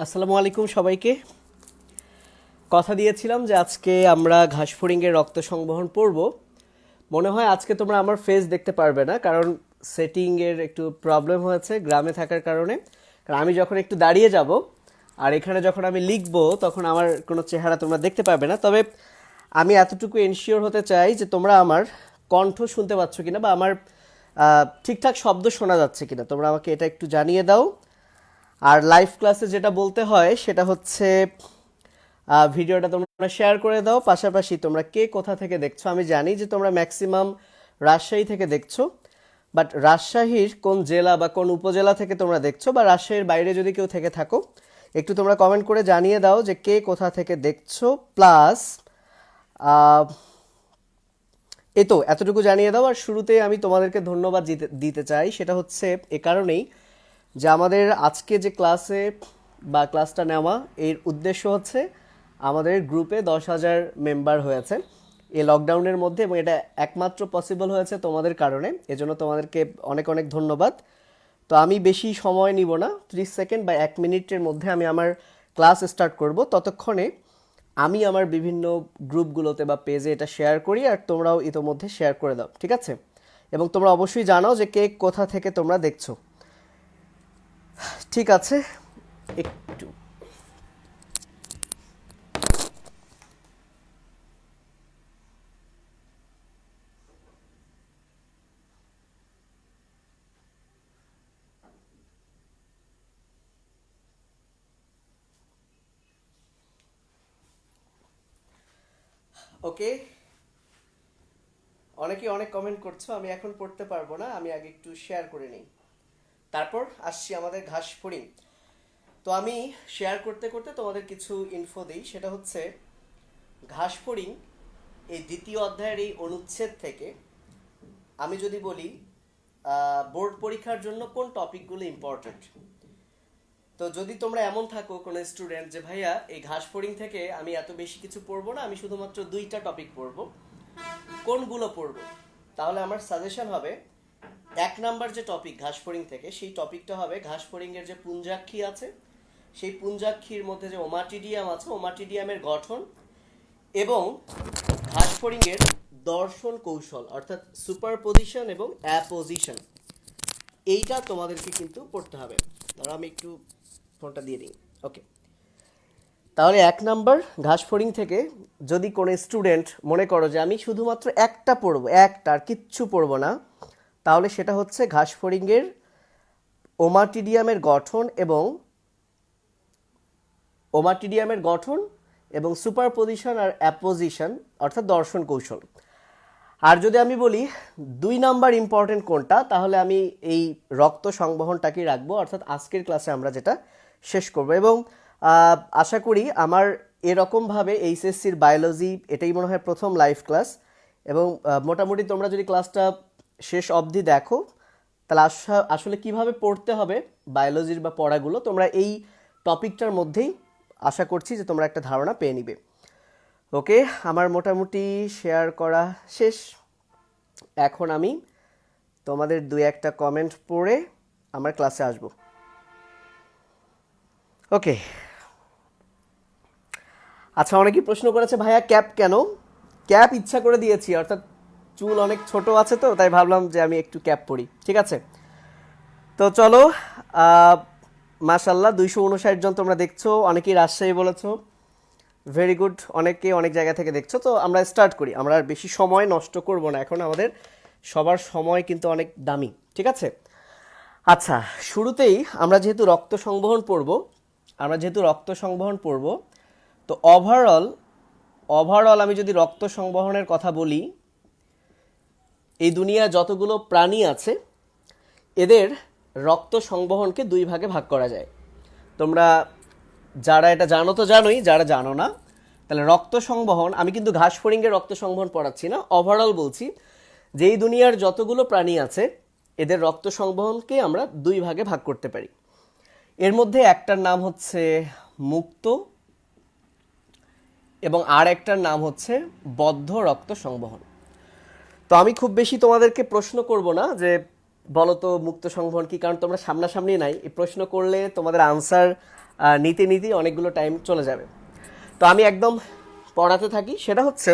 আসসালামু আলাইকুম সবাইকে। কথা দিয়েছিলাম যে আজকে আমরা ঘাসফড়িংয়ের রক্ত সংবহন পড়ব। মনে হয় আজকে তোমরা আমার ফেস দেখতে পারবে না, কারণ সেটিংয়ের একটু প্রবলেম হয়েছে গ্রামে থাকার কারণে। কারণ আমি যখন একটু দাঁড়িয়ে যাব আর এখানে যখন আমি লিখবো তখন আমার কোনো চেহারা তোমরা দেখতে পারবে না। তবে আমি এতটুকু এনশিওর হতে চাই যে তোমরা আমার কণ্ঠ শুনতে পাচ্ছ কিনা বা আমার ঠিকঠাক শব্দ শোনা যাচ্ছে কিনা, তোমরা আমাকে এটা একটু জানিয়ে দাও। আর লাইভ ক্লাসে যেটা বলতে হয় সেটা হচ্ছে ভিডিওটা তোমরা শেয়ার করে দাও। পাশাপাশি তোমরা কে কোথা থেকে দেখছো, আমি জানি যে তোমরা ম্যাক্সিমাম রাজশাহী থেকে দেখছো, বাট রাজশাহীর কোন জেলা বা কোন উপজেলা থেকে তোমরা দেখছো, বা রাজশাহীর বাইরে যদি কেউ থেকে থাকো একটু তোমরা কমেন্ট করে জানিয়ে দাও যে কে কোথা থেকে দেখছো। প্লাস এই তো এতটুকু জানিয়ে দাও। আর শুরুতেই আমি তোমাদেরকে ধন্যবাদ দিতে চাই, সেটা হচ্ছে এ কারণেই যে আমাদের আজকে যে ক্লাসে বা ক্লাসটা নেওয়া এর উদ্দেশ্য হচ্ছে আমাদের গ্রুপে 10,000 মেম্বার হয়েছে এই লকডাউনের মধ্যে, এবং এটা একমাত্র পসিবল হয়েছে তোমাদের কারণে। এজন্য তোমাদেরকে অনেক অনেক ধন্যবাদ। তো আমি বেশি সময় নিব না, 30 সেকেন্ড বা 1 মিনিটের মধ্যে আমি আমার ক্লাস স্টার্ট করব। ততক্ষণে আমি আমার বিভিন্ন গ্রুপগুলোতে বা পেজে এটা শেয়ার করি, আর তোমরাও ইতোমধ্যে শেয়ার করে দাও, ঠিক আছে? এবং তোমরা অবশ্যই জানাও যে কে কোথা থেকে তোমরা দেখছো। ঠিক আছে, একটু ওকে। অনেকেই অনেক কমেন্ট করছো, আমি এখন পড়তে পারবো না, আমি আগে একটু শেয়ার করে নিই, তারপর আসছি আমাদের ঘাস ফড়িং। তো আমি শেয়ার করতে করতে তোমাদের কিছু ইনফো দিই। সেটা হচ্ছে ঘাস ফড়িং এই দ্বিতীয় অধ্যায়ের এই অনুচ্ছেদ থেকে আমি যদি বলি বোর্ড পরীক্ষার জন্য কোন টপিকগুলো ইম্পর্টেন্ট, তো যদি তোমরা এমন থাকো কোনো স্টুডেন্ট যে ভাইয়া এই ঘাস ফড়িং থেকে আমি এত বেশি কিছু পড়বো না, আমি শুধুমাত্র 2টা টপিক পড়বো, কোনগুলো পড়বো, তাহলে আমার সাজেশন হবে 1 নাম্বার যে টপিক ঘাসফড়িং থেকে, সেই টপিকটা হবে ঘাসফড়িং এর যে পুঞ্জাক্ষী আছে সেই পুঞ্জাক্ষীর মধ্যে যে ওমাটিডিয়াম আছে ওমাটিডিয়ামের গঠন, এবং ঘাসফড়িং এর দর্শন কৌশল অর্থাৎ সুপারপজিশন এবং অ্যাপোজিশন, এইটা তোমাদেরকে কিন্তু পড়তে হবে। ধরো আমি একটু ফোনটা দিয়ে দিই। ওকে, তাহলে 1 নাম্বার ঘাসফড়িং থেকে যদি কোনো স্টুডেন্ট মনে করো যে আমি শুধুমাত্র একটা পড়বো, একটা আর কিচ্ছু পড়বো না, তাহলে সেটা হচ্ছে ঘাসফড়িংয়ের ওমাটিডিয়ামের গঠন এবং সুপারপজিশন আর অ্যাপোজিশন অর্থাৎ দর্শন কৌশল। আর যদি আমি বলি 2 নাম্বার ইম্পর্টেন্ট কোনটা, তাহলে আমি এই রক্ত সংবহনটাকেই রাখবো, অর্থাৎ আজকের ক্লাসে আমরা যেটা শেষ করব। এবং আশা করি আমার এরকমভাবে এইচএসসির বায়োলজি এটাই মনে হয় প্রথম লাইভ ক্লাস, এবং মোটামুটি তোমরা যদি ক্লাসটা শেষ অবধি দেখো তাহলে আসলে কিভাবে পড়তে হবে বায়োলজির বা পড়াগুলো তোমরা এই টপিকটার মধ্যেই আশা করছি যে তোমরা একটা ধারণা পেয়ে নিবে। ওকে, আমার মোটামুটি শেয়ার করা শেষ। এখন আমি তোমাদের 2-1টা কমেন্ট পড়ে আমার ক্লাসে আসব। ওকে, আচ্ছা, অনেকেই প্রশ্ন করেছে ভাইয়া ক্যাপ কেন? ক্যাপ ইচ্ছা করে দিয়েছি, অর্থাৎ চুল অনেক ছোট আছে তো তাই ভাবলাম যে আমি একটু ক্যাপ পরি, ঠিক আছে? তো চলো, মাশাল্লাহ 259 জন তোমরা দেখছো, অনেকেই রাজশাহী বলেছো, ভেরি গুড, অনেকে অনেক জায়গা থেকে দেখছো। তো আমরা স্টার্ট করি, আমরা আর বেশি সময় নষ্ট করব না, এখন আমাদের সবার সময় কিন্তু অনেক দামি, ঠিক আছে? আচ্ছা, শুরুতেই আমরা যেহেতু রক্ত সংবহন পড়ব, তো ওভারঅল আমি যদি রক্ত সংবহনের কথা বলি, এই দুনিয়া যতগুলো প্রাণী আছে এদের রক্ত সংবহনকে 2 ভাগে ভাগ করা যায়। তোমরা যারা এটা জানো তো জানোই, যারা জানো না তাহলে রক্ত সংবহন, আমি কিন্তু ঘাসফড়িংয়ের রক্ত সংবহন পড়াচ্ছি না, ওভারঅল বলছি যে এই দুনিয়ার যতগুলো প্রাণী আছে এদের রক্ত সংবহনকে আমরা 2 ভাগে ভাগ করতে পারি। এর মধ্যে একটার নাম হচ্ছে মুক্ত এবং আর একটার নাম হচ্ছে বদ্ধ রক্ত সংবহন। তো আমি খুব বেশি তোমাদেরকে প্রশ্ন করব না যে বলো তো মুক্ত সংবহন কি? কারণ তোমরা সামনাসামনি নাই, এই প্রশ্ন করলে তোমাদের আনসার নিতে নিতে অনেকগুলো টাইম চলে যাবে। তো আমি একদম পড়াতে থাকি। সেটা হচ্ছে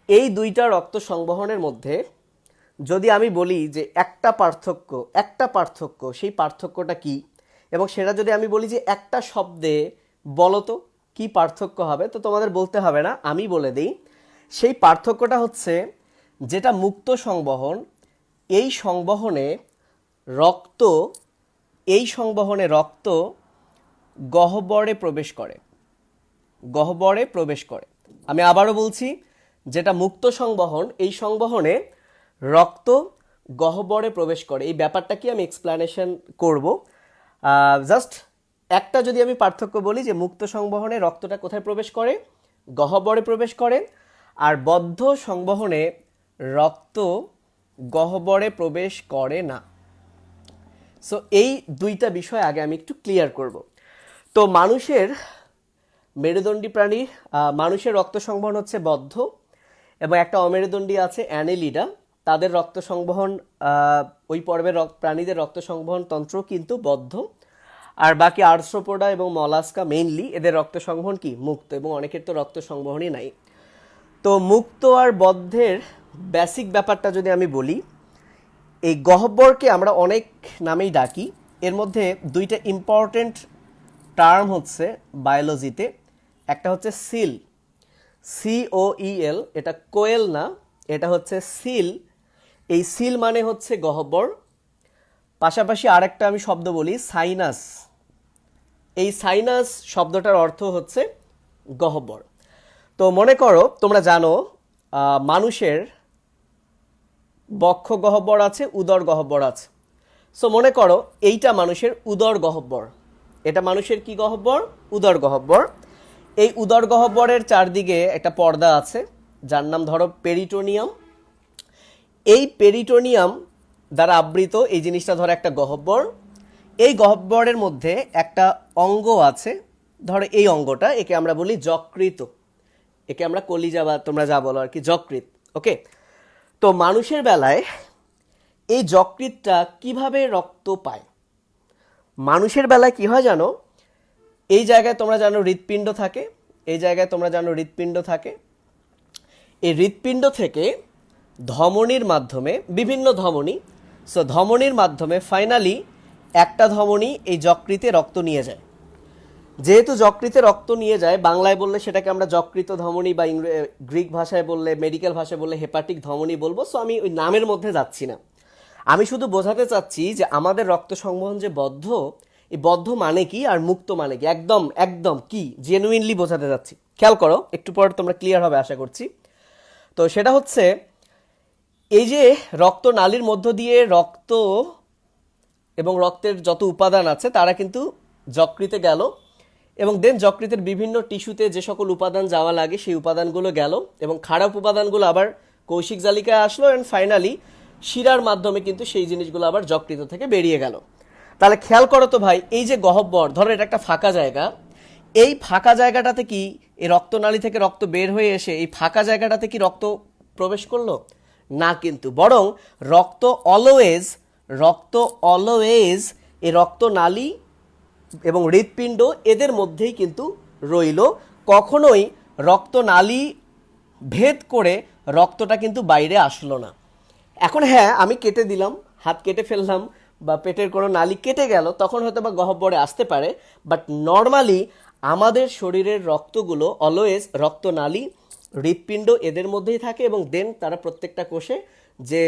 এই দুইটা রক্ত সংবহনের মধ্যে যদি আমি বলি যে একটা পার্থক্য, সেই পার্থক্যটা কি, এবং সেটা যদি আমি বলি যে একটা শব্দে বলো তো কি পার্থক্য হবে, তো তোমাদের বলতে হবে না, আমি বলে দিই। সেই পার্থক্যটা হচ্ছে যেটা মুক্ত সংবহন, এই সংবহনে রক্ত এই সংবহনে রক্ত গহ্বরে প্রবেশ করে, গহ্বরে প্রবেশ করে। আমি আবারও বলছি, যেটা মুক্ত সংবহন, এই সংবহনে রক্ত গহ্বরে প্রবেশ করে। এই ব্যাপারটা কি আমি এক্সপ্লানেশন করব। জাস্ট একটা যদি আমি পার্থক্য বলি যে মুক্ত সংবহনে রক্তটা কোথায় প্রবেশ করে, গহ্বরে প্রবেশ করে, আর বদ্ধ সংবহনে রক্ত গহ্বরে প্রবেশ করে না। সো এই দুইটা বিষয় আগে আমি একটু ক্লিয়ার করব। তো মেরুদণ্ডী প্রাণী, মানুষের রক্ত সংবহন হচ্ছে বদ্ধ, এবং একটা অমেরুদণ্ডী আছে অ্যানেলিডা, তাদের রক্ত সংবহন, ওই পর্বের প্রাণীদের রক্ত সংবহন তন্ত্র কিন্তু বদ্ধ। আর বাকি আর্থ্রোপোডা এবং মলাস্কা মেইনলি, এদের রক্ত সংবহন কি মুক্ত, এবং অনেকের তো রক্ত সংবহনই নাই। তো মুক্ত আর বদ্ধের বেসিক ব্যাপারটা যদি আমি বলি, এই গহ্বরকে আমরা অনেক নামেই ডাকি। এর মধ্যে দুইটা ইম্পর্টেন্ট টার্ম হচ্ছে বায়োলজিতে, একটা হচ্ছে সিল, COEL, এটা কোয়েল না, এটা হচ্ছে সিল। এই সিল মানে হচ্ছে গহ্বর। পাশাপাশি আরেকটা আমি শব্দ বলি সাইনাস, এই সাইনাস শব্দটার অর্থ হচ্ছে গহ্বর। তো মনে করো তোমরা জানো মানুষের বক্ষ গহ্বর আছে, উদর গহ্বর আছে। সো মনে করো এইটা মানুষের উদর গহ্বর, এটা মানুষের কি গহ্বর? উদর গহ্বর। এই উদর গহ্বরের চারদিকে একটা পর্দা আছে যার নাম ধরো পেরিটোনিয়াম। এই পেরিটোনিয়াম দ্বারা আবৃত এই জিনিসটা ধরো একটা গহ্বর। এই গহ্বরের মধ্যে একটা অঙ্গ আছে, ধরো এই অঙ্গটা, একে আমরা বলি যকৃত, একে আমরা কলিজা বা তোমরা যা বলো আর কি, যকৃত। ওকে, তো মানুষের বেলায় এই যকৃতটা কিভাবে রক্ত পায়? মানুষের বেলায় কি হয় জানো, এই জায়গায় তোমরা জানো হৃৎপিণ্ড থাকে, এই জায়গায় তোমরা জানো হৃৎপিণ্ড থাকে। এই হৃৎপিণ্ড থেকে ধমনীর মাধ্যমে, বিভিন্ন ধমনী, সো ধমনীর মাধ্যমে ফাইনালি একটা ধমনী এই যকৃতে রক্ত নিয়ে যায়। যেহেতু যকৃতে রক্ত নিয়ে যায়, বাংলায় বললে সেটাকে আমরা যকৃত ধমনী, বা গ্রিক ভাষায় বললে, মেডিকেল ভাষায় বললে হেপাটিক ধমনী বলবো। সো আমি ওই নামের মধ্যে যাচ্ছি না, আমি শুধু বোঝাতে চাচ্ছি যে আমাদের রক্ত সংবহন যে বদ্ধ, এই বদ্ধ মানে কি আর মুক্ত মানে কি, একদম একদম কি জেনুইনলি বোঝাতে যাচ্ছি। খেয়াল করো, একটু পর তোমরা ক্লিয়ার হবে আশা করছি। তো সেটা হচ্ছে এই যে রক্ত নালীর মধ্য দিয়ে রক্ত এবং রক্তের যত উপাদান আছে তারা কিন্তু যকৃতে গেল, এবং দেন যকৃতের বিভিন্ন টিস্যুতে যে সকল উপাদান যাওয়া লাগে সেই উপাদানগুলো গেল, এবং খারাপ উপাদানগুলো আবার কৌশিক জালিকায় আসলো, অ্যান্ড ফাইনালি শিরার মাধ্যমে কিন্তু সেই জিনিসগুলো আবার যকৃত থেকে বেরিয়ে গেল। তাহলে খেয়াল করো তো ভাই, এই যে গহ্বর, ধরো এটা একটা ফাঁকা জায়গা, এই ফাঁকা জায়গাটাতে কি এই রক্তনালী থেকে রক্ত বের হয়ে এসে এই ফাঁকা জায়গাটাতে কি রক্ত প্রবেশ করলো? না, কিন্তু বরং রক্ত অলওয়েজ এই রক্তনালী এবং হৃৎপিণ্ড এদের মধ্যেই কিন্তু রইল, কখনোই রক্তনালী ভেদ করে রক্তটা কিন্তু বাইরে আসলো না। এখন হ্যাঁ, আমি কেটে দিলাম, হাত কেটে ফেললাম, বা পেটের কোনো নালী কেটে গেল, তখন হয়তো বা গহ্বরে আসতে পারে, বাট নর্মালি আমাদের শরীরের রক্তগুলো অলওয়েজ রক্তনালী, হৃৎপিণ্ড এদের মধ্যেই থাকে, এবং দেন তারা প্রত্যেকটা কোষে যে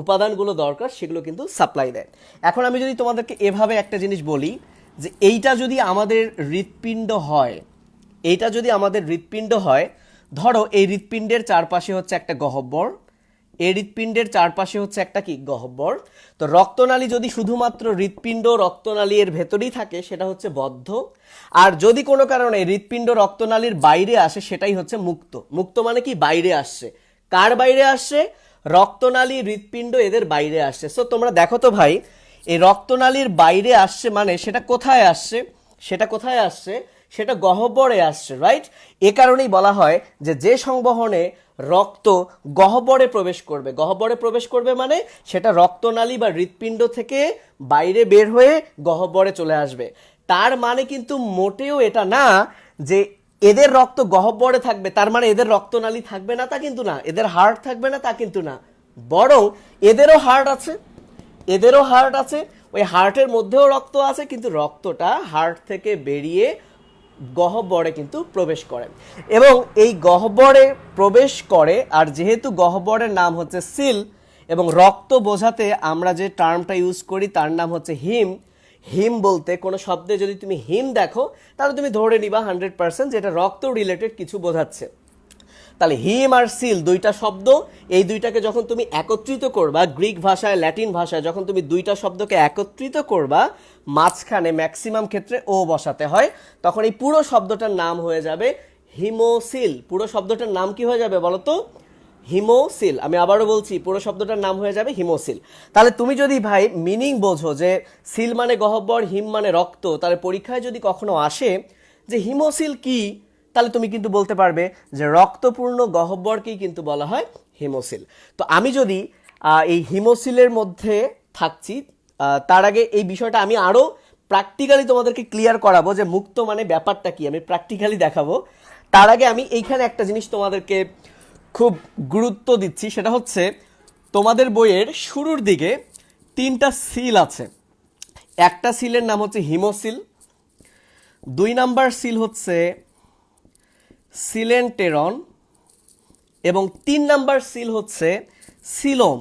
উপাদানগুলো দরকার সেগুলো কিন্তু সাপ্লাই দেয়। এখন আমি যদি তোমাদেরকে এভাবে একটা জিনিস বলি যে এইটা যদি আমাদের হৃৎপিণ্ড হয়, ধরো এই হৃৎপিণ্ডের চারপাশে হচ্ছে একটা গহ্বর, এই হৃৎপিণ্ডের চারপাশে হচ্ছে একটা কি গহ্বর। তো রক্তনালী যদি শুধুমাত্র হৃৎপিণ্ড রক্তনালী এর ভেতরেই থাকে সেটা হচ্ছে বদ্ধ, আর যদি কোনো কারণে হৃৎপিণ্ড রক্তনালীর বাইরে আসে সেটাই হচ্ছে মুক্ত। মুক্ত মানে কি? বাইরে আসছে। কার বাইরে আসছে? রক্তনালী, হৃৎপিণ্ড এদের বাইরে আসছে। সো তোমরা দেখো তো ভাই, এই রক্তনালীর বাইরে আসছে মানে সেটা কোথায় আসছে? সেটা গহ্বরে আসছে, রাইট? এ কারণেই বলা হয় যে সংবহনে রক্ত গহ্বরে প্রবেশ করবে। গহ্বরে প্রবেশ করবে মানে সেটা রক্তনালী বা হৃৎপিণ্ড থেকে বাইরে বের হয়ে গহ্বরে চলে আসবে। তার মানে কিন্তু মোটেও এটা না যে এদের রক্ত গহ্বরে থাকবে তার মানে এদের রক্তনালী থাকবে না, তা কিন্তু না। এদের হার্ট থাকবে না, তা কিন্তু না। বরং এদেরও হার্ট আছে, এদেরও হার্ট আছে, ওই হার্টের মধ্যেও রক্ত আছে, কিন্তু রক্তটা হার্ট থেকে বেরিয়ে গহ্বরে কিন্তু প্রবেশ করে এবং এই গহ্বরে প্রবেশ করে। আর যেহেতু গহ্বরের নাম হচ্ছে সিল এবং রক্ত বোঝাতে আমরা যে টার্মটা ইউজ করি তার নাম হচ্ছে হিম। হিম বলতে কোনো শব্দে যদি তুমি হিম দেখো তাহলে তুমি ধরে নিবা 100% যেটা রক্ত রিলেটেড কিছু বোঝাচ্ছে। তাহলে হিম আর সিল দুইটা শব্দ, এই দুইটাকে যখন তুমি একত্রিত করবা গ্রিক ভাষায় ল্যাটিন ভাষায় যখন তুমি দুইটা শব্দকে একত্রিত করবা মাঝখানে ম্যাক্সিমাম ক্ষেত্রে ও বসাতে হয়, তখন এই পুরো শব্দটার নাম হয়ে যাবে হিমোসিল। পুরো শব্দটার নাম কি হয়ে যাবে বলো তো? হিমোসিল। আমি আবারও বলছি পুরো শব্দটার নাম হয়ে যাবে হিমোসিল। তাহলে তুমি যদি ভাই মিনিং বোঝো যে সিল মানে গহ্বর, হিম মানে রক্ত, তাহলে পরীক্ষায় যদি কখনো আসে যে হিমোসিল কি, তাহলে তুমি কিন্তু বলতে পারবে যে রক্তপূর্ণ গহ্বরকেই কিন্তু বলা হয় হিমোসিল। তো আমি যদি এই হিমোসিলের মধ্যে থাকছি, তার আগে এই বিষয়টা আমি আরও প্র্যাকটিক্যালি তোমাদেরকে ক্লিয়ার করাবো যে মুক্ত মানে ব্যাপারটা কি, আমি প্র্যাকটিক্যালি দেখাবো। তার আগে আমি এইখানে একটা জিনিস তোমাদেরকে খুব গুরুত্ব দিচ্ছি, সেটা হচ্ছে তোমাদের বইয়ের শুরুর দিকে 3টা সিল আছে। একটা সিলের নাম হচ্ছে হিমোসিল, 2 নাম্বার সিল হচ্ছে সিলেন্টেরন এবং 3 নাম্বার সিল হচ্ছে সিলোম।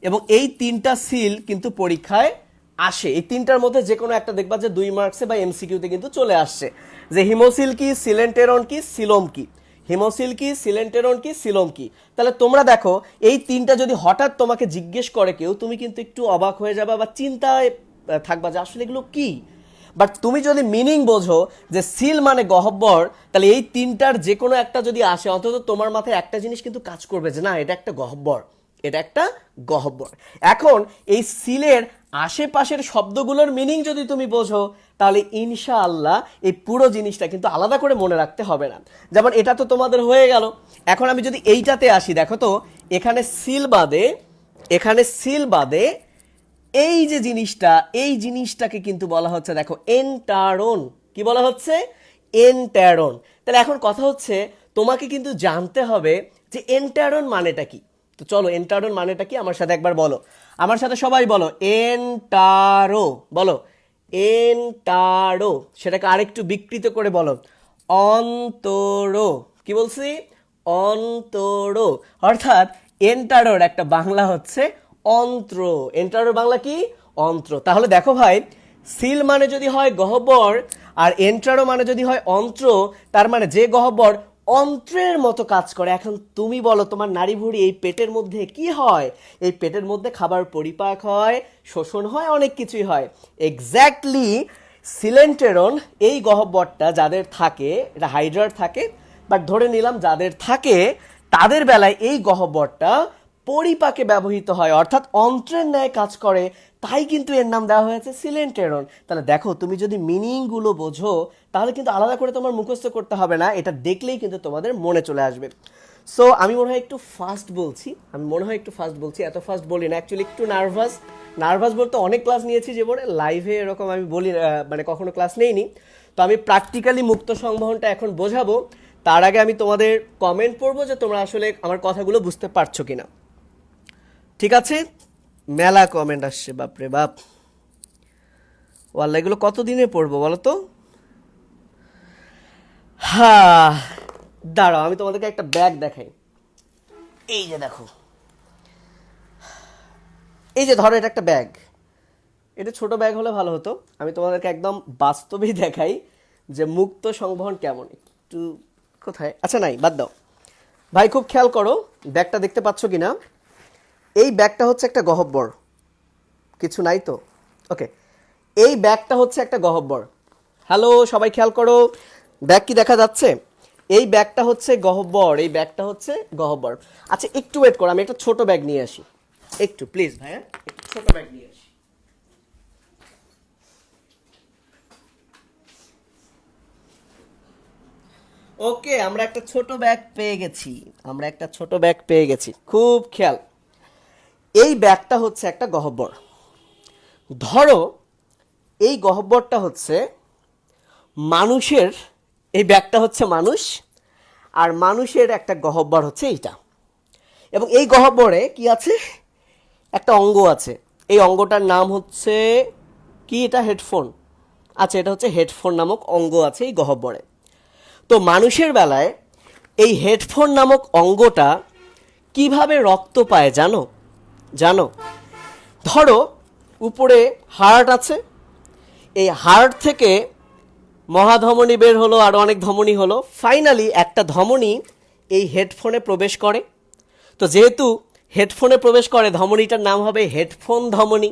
এবং এই 3টা সিল কিন্তু পরীক্ষায় আসে। এই 3টার মধ্যে যে কোনো একটা দেখবা যে 2 মার্কসে বা এমসিকিউতে কিন্তু চলে আসছে যে হিমোসিল কি, সিলেন্টেরন কি, সিলোম কি। হিমোসিল কি, সিলেন্টেরন কি, সিলোম কি। তাহলে তোমরা দেখো এই 3টা যদি হঠাৎ তোমাকে জিজ্ঞেস করে কেউ, তুমি কিন্তু একটু অবাক হয়ে যাবা বা চিন্তায় থাকবা যে আসলে এগুলো কি। বাট তুমি যদি মিনিং বোঝো যে সিল মানে গহ্বর, তাহলে এই 3টার যে কোনো একটা যদি আসে অন্তত তোমার মাথায় একটা জিনিস কিন্তু কাজ করবে যে না এটা একটা গহ্বর, এটা একটা গহ্বর। এখন এই সিলের আশেপাশের শব্দগুলোর মিনিং যদি তুমি বোঝো তাহলে ইনশাআল্লাহ এই পুরো জিনিসটা কিন্তু আলাদা করে মনে রাখতে হবে না। যেমন এটা তো তোমাদের হয়ে গেল। এখন আমি যদি এইটাতে আসি, দেখো তো এখানে সিল বাদে, এখানে সিল বাদে এই যে জিনিসটা, এই জিনিসটাকে কিন্তু বলা হচ্ছে দেখো এন্টারন। কি বলা হচ্ছে? এন্টারন। তাহলে এখন কথা হচ্ছে তোমাকে কিন্তু জানতে হবে যে এন্টারন মানেটা কি। তো চলো এন্টারন মানেটা কি আমার সাথে একবার বলো, আমার সাথে সবাই বলো এন্টারো, বলো এন্টারো। সেটাকে আরেকটু বিকৃত করে বলো অন্তরো। কি বলছি? অন্তরো। অর্থাৎ এন্টারোর একটা বাংলা হচ্ছে অন্ত্র। এন্টারোর বাংলা কি? অন্ত্র। তাহলে দেখো ভাই, সিল মানে যদি হয় গহ্বর আর এন্ট্রারো মানে যদি হয় অন্ত্র, তার মানে যে গহ্বর অন্ত্রের মতো কাজ করে। এখন তুমি বলো তোমার নাড়ি ভুঁড়ি এই পেটের মধ্যে কি হয়? এই পেটের মধ্যে খাবার পরিপাক হয়, শোষণ হয়, অনেক কিছুই হয়। এক্স্যাক্টলি সিলেন্টেরন এই গহ্বরটা যাদের থাকে, এটা হাইড্রার থাকে, বাট ধরে নিলাম যাদের থাকে তাদের বেলায় এই গহ্বরটা পরিপাকে ব্যবহৃত হয়, অর্থাৎ অন্ত্রের ন্যায় কাজ করে, তাই কিন্তু এর নাম দেওয়া হয়েছে সিলেন্টেরন। তাহলে দেখো তুমি যদি মিনিংগুলো বোঝো তাহলে কিন্তু আলাদা করে তোমার মুখস্থ করতে হবে না, এটা দেখলেই কিন্তু তোমাদের মনে চলে আসবে। সো আমি মনে হয় একটু ফাস্ট বলছি, এত ফাস্ট বলি না, অ্যাকচুয়ালি একটু নার্ভাস বলতে অনেক ক্লাস নিয়েছি জীবনে, লাইভে এরকম আমি বলি মানে কখনো ক্লাস নেইনি। তো আমি প্র্যাকটিক্যালি মুক্ত সংবহনটা এখন বোঝাবো, তার আগে আমি তোমাদের কমেন্ট পড়বো যে তোমরা আসলে আমার কথাগুলো বুঝতে পারছো কিনা। ঠিক আছে? মেলা কমেন্ট আসছে, বাপরে বাপ। ওয়াল্লাহ এগুলো কতদিনে পড়বো বলো তো? হ্যাঁ দাঁড়াও আমি তোমাদেরকে একটা ব্যাগ দেখাই। এই যে দেখো, এই যে ধরো এটা একটা ব্যাগ। এটা ছোট ব্যাগ হলে ভালো হতো। আমি তোমাদেরকে একদম বাস্তবেই দেখাই যে মুক্ত সংবহন কেমন। একটু কোথায়, আচ্ছা নাই বাদ দাও ভাই, খুব খেয়াল করো ব্যাগটা দেখতে পাচ্ছ কিনা। এই ব্যাগটা হচ্ছে একটা গহ্বর, কিছু নাই তো? ওকে, এই ব্যাগটা হচ্ছে একটা গহ্বর। হ্যালো সবাই খেয়াল করো, ব্যাগ কি দেখা যাচ্ছে? এই ব্যাগটা হচ্ছে গহ্বর, এই ব্যাগটা হচ্ছে গহ্বর। আচ্ছা একটু ওয়েট করো, আমি একটা ছোট ব্যাগ নিয়ে আসি, একটু প্লিজ ভাইয়া, একটু ছোট ব্যাগ নিয়ে আসি। ওকে, আমরা একটা ছোট ব্যাগ পেয়ে গেছি। খুব খেয়াল, এই ব্যাগটা হচ্ছে একটা গহ্বর। ধরো এই গহ্বরটা হচ্ছে মানুষের, এই ব্যাগটা হচ্ছে মানুষ, আর মানুষের একটা গহ্বর হচ্ছে এইটা। এবং এই গহ্বরে কি আছে? একটা অঙ্গ আছে। এই অঙ্গটার নাম হচ্ছে কি? এটা হেডফোন। আচ্ছা, এটা হচ্ছে হেডফোন নামক অঙ্গ আছে এই গহ্বরে। তো মানুষের বেলায় এই হেডফোন নামক অঙ্গটা কিভাবে রক্ত পায় জানো? জানো? ধরো উপরে হার্ট আছে, এই হার্ট থেকে মহাধমনী বের হলো, আর অনেক ধমনী হলো, ফাইনালি একটা ধমনী এই হেডফোনে প্রবেশ করে। তো যেহেতু হেডফোনে প্রবেশ করে, ধমনীটার নাম হবে হেডফোন ধমনী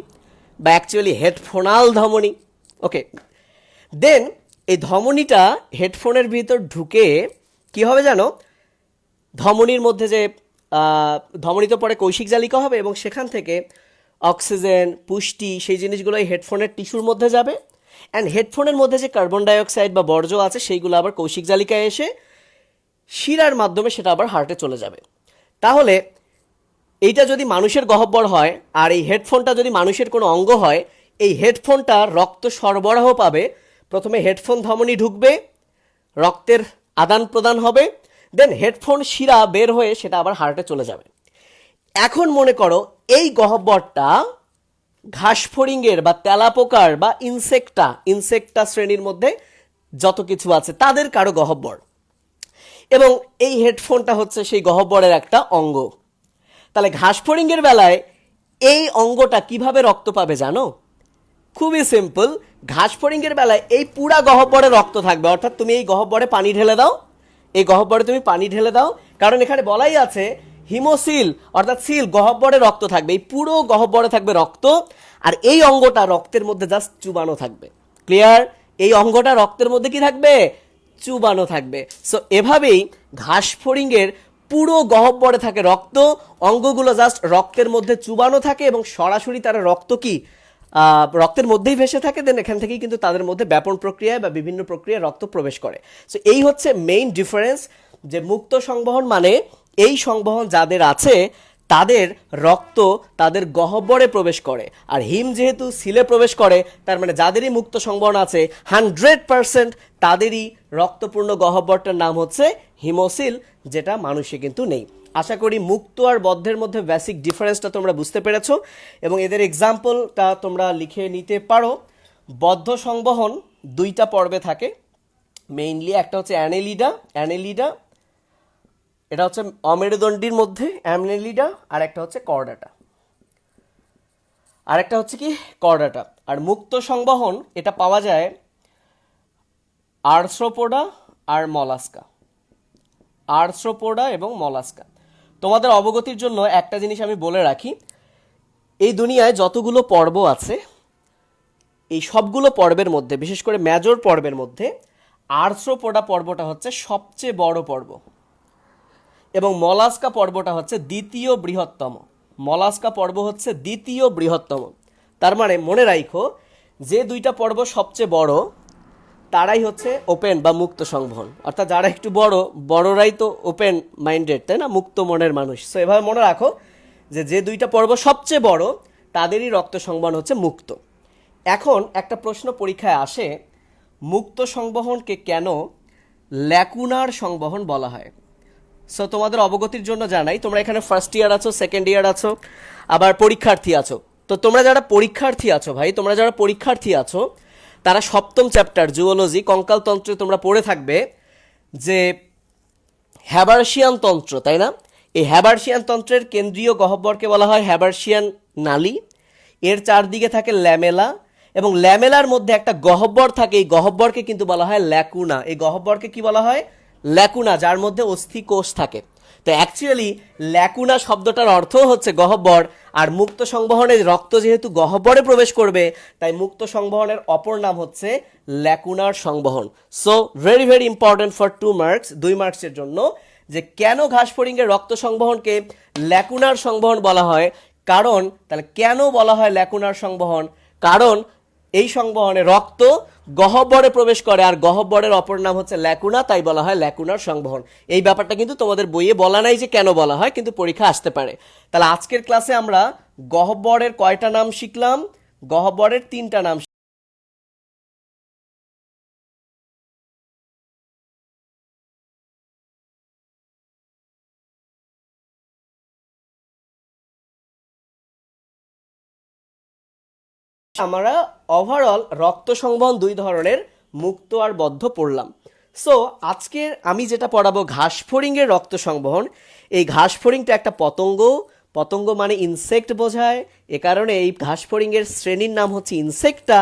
বা অ্যাকচুয়ালি হেডফোনাল ধমনী। ওকে, দেন এই ধমনীটা হেডফোনের ভিতর ঢুকে কি হবে জানো? ধমনীর মধ্যে যে ধমনীতে পরে কৌশিক জালিকা হবে, এবং সেখান থেকে অক্সিজেন, পুষ্টি, সেই জিনিসগুলো এই হেডফোনের টিস্যুর মধ্যে যাবে। অ্যান্ড হেডফোনের মধ্যে যে কার্বন ডাইঅক্সাইড বা বর্জ্য আছে সেইগুলো আবার কৌশিক জালিকায় এসে শিরার মাধ্যমে সেটা আবার হার্টে চলে যাবে। তাহলে এইটা যদি মানুষের গহ্বর হয়, আর এই হেডফোনটা যদি মানুষের কোনো অঙ্গ হয়, এই হেডফোনটা রক্ত সরবরাহ পাবে। প্রথমে হেডফোন ধমনী ঢুকবে, রক্তের আদান প্রদান হবে, দেন হেডফোন শিরা বের হয়ে সেটা আবার হার্টে চলে যাবে। এখন মনে করো এই গহ্বরটা ঘাসফড়িংয়ের বা তেলাপোকার বা ইনসেক্টা শ্রেণীর মধ্যে যত কিছু আছে তাদের কারো গহ্বর, এবং এই হেডফোনটা হচ্ছে সেই গহ্বরের একটা অঙ্গ। তাহলে ঘাসফড়িংয়ের বেলায় এই অঙ্গটা কিভাবে রক্ত পাবে জানো? খুবই সিম্পল। ঘাসফড়িংয়ের বেলায় এই পুরা গহ্বরে রক্ত থাকবে, অর্থাৎ তুমি এই গহ্বরে পানি ঢেলে দাও, এই গহ্বরে তুমি পানি ঢেলে দাও, কারণ এখানে বলাই আছে হিমোসিল, অর্থাৎ সিল, গহ্বরে রক্ত থাকবে, এই পুরো গহ্বরে থাকবে রক্ত, আর এই অঙ্গটা রক্তের মধ্যে জাস্ট চুবানো থাকবে। ক্লিয়ার? এই অঙ্গটা রক্তের মধ্যে কি থাকবে? চুবানো থাকবে। সো এভাবেই ঘাসফড়িংয়ের পুরো গহ্বরে থাকে রক্ত, অঙ্গগুলো জাস্ট রক্তের মধ্যে চুবানো থাকে, এবং সরাসরি তারা রক্ত কি রক্তের মধ্যেই ভেসে থাকে। দেন এখান থেকেই কিন্তু তাদের মধ্যে ব্যাপন প্রক্রিয়ায় বা বিভিন্ন প্রক্রিয়ায় রক্ত প্রবেশ করে। সো এই হচ্ছে মেইন ডিফারেন্স, যে মুক্ত সংবহন মানে এই সংবহন যাদের আছে তাদের রক্ত তাদের গহ্বরে প্রবেশ করে, আর হিম যেহেতু সিলে প্রবেশ করে, তার মানে যাদেরই মুক্ত সংবহন আছে 100% তাদেরই রক্তপূর্ণ গহ্বরটার নাম হচ্ছে হিমোসিল, যেটা মানুষে কিন্তু নেই। আশা করি মুক্ত আর বদ্ধের মধ্যে বেসিক ডিফারেন্সটা তোমরা বুঝতে পেরেছো, এবং এদের এক্সাম্পলটা তোমরা লিখে নিতে পারো। বদ্ধ সংবহন দুইটা পর্বে থাকে মেইনলি, একটা হচ্ছে অ্যানেলিডা, এটা হচ্ছে অমেরুদণ্ডীর মধ্যে অ্যামনেলিডা, আর একটা হচ্ছে কর্ডাটা, আরেকটা হচ্ছে কি কর্ডাটা। আর মুক্ত সংবহন এটা পাওয়া যায় আর্থ্রোপোডা আর মলাস্কা, আর্থ্রোপোডা এবং মলাস্কা। তোমাদের অবগতির জন্য একটা জিনিস আমি বলে রাখি, এই দুনিয়ায় যতগুলো পর্ব আছে এই সবগুলো পর্বের মধ্যে, বিশেষ করে মেজর পর্বের মধ্যে আর্থ্রোপোডা পর্বটা হচ্ছে সবচেয়ে বড় পর্ব, এবং মলাস্কা পর্বটা হচ্ছে দ্বিতীয় বৃহত্তম। মলাস্কা পর্ব হচ্ছে দ্বিতীয় বৃহত্তম। তার মানে মনে রাখো, যে দুইটা পর্ব সবচেয়ে বড় তারাই হচ্ছে ওপেন বা মুক্ত সংবহন, অর্থাৎ যারা একটু বড়রাই তো ওপেন মাইন্ডেড, তাই না, মুক্ত মনের মানুষ। সো এভাবে মনে রাখো যে দুইটা পর্ব সবচেয়ে বড় তাদেরই রক্ত সংবহন হচ্ছে মুক্ত। এখন একটা প্রশ্ন পরীক্ষায় আসে, মুক্ত সংবহনকে কেন ল্যাকুনার সংবহন বলা হয়? সো তোমাদের অবগতির জন্য জানাই, তোমরা এখানে ফার্স্ট ইয়ার আছো, সেকেন্ড ইয়ার আছো, আবার পরীক্ষার্থী আছো। তো তোমরা যারা পরীক্ষার্থী আছো তারা সপ্তম চ্যাপ্টার জুওলজি কঙ্কালতন্ত্রে তোমরা পড়ে থাকবে যে হ্যাবার্সিয়ান তন্ত্র, তাই না? এই হ্যাবার্সিয়ান তন্ত্রের কেন্দ্রীয় গহ্বরকে বলা হয় হ্যাবার্সিয়ান নালী, এর চারদিকে থাকে ল্যামেলা, এবং ল্যামেলার মধ্যে একটা গহ্বর থাকে, এই গহ্বরকে কিন্তু বলা হয় ল্যাকুনা। এই গহ্বরকে কি বলা হয়? ল্যাকুনা, যার মধ্যে অস্থি কোষ থাকে। তো অ্যাকচুয়ালি ল্যাকুনা শব্দটার অর্থ হচ্ছে গহ্বর, আর মুক্ত সংবহনে রক্ত যেহেতু গহ্বরে প্রবেশ করবে, তাই মুক্ত সংবহনের অপর নাম হচ্ছে ল্যাকুনার সংবহন। So very very important for 2 marks, 2 মার্কসের জন্য, যে কেন ঘাসফড়িংয়ের রক্ত সংবহনকে ল্যাকুনার সংবহন বলা হয়। কারণ তাহলে কেন বলা হয় ল্যাকুনার সংবহন? কারণ এই সংবহনে রক্ত গহ্বরে প্রবেশ করে, আর গহ্বরের অপর নাম হচ্ছে ল্যাকুনা, তাই বলা হয় ল্যাকুনার সংবহন। এই ব্যাপারটা কিন্তু তোমাদের বইয়ে বলা নাই যে কেন বলা হয়, কিন্তু পরীক্ষা আসতে পারে। তাহলে আজকের ক্লাসে আমরা গহ্বরের কয়টা নাম শিখলাম? গহ্বরের 3টা নাম। আমরা ওভারঅল রক্ত সংবহন 2 ধরনের, মুক্ত আর বদ্ধ পড়লাম। সো আজকের আমি যেটা পড়াবো ঘাসফড়িংয়ের রক্ত সংবহন। এই ঘাসফড়িংটা একটা পতঙ্গ, পতঙ্গ মানে ইনসেক্ট বোঝায়, এ কারণে এই ঘাসফড়িংয়ের শ্রেণীর নাম হচ্ছে ইনসেক্টা,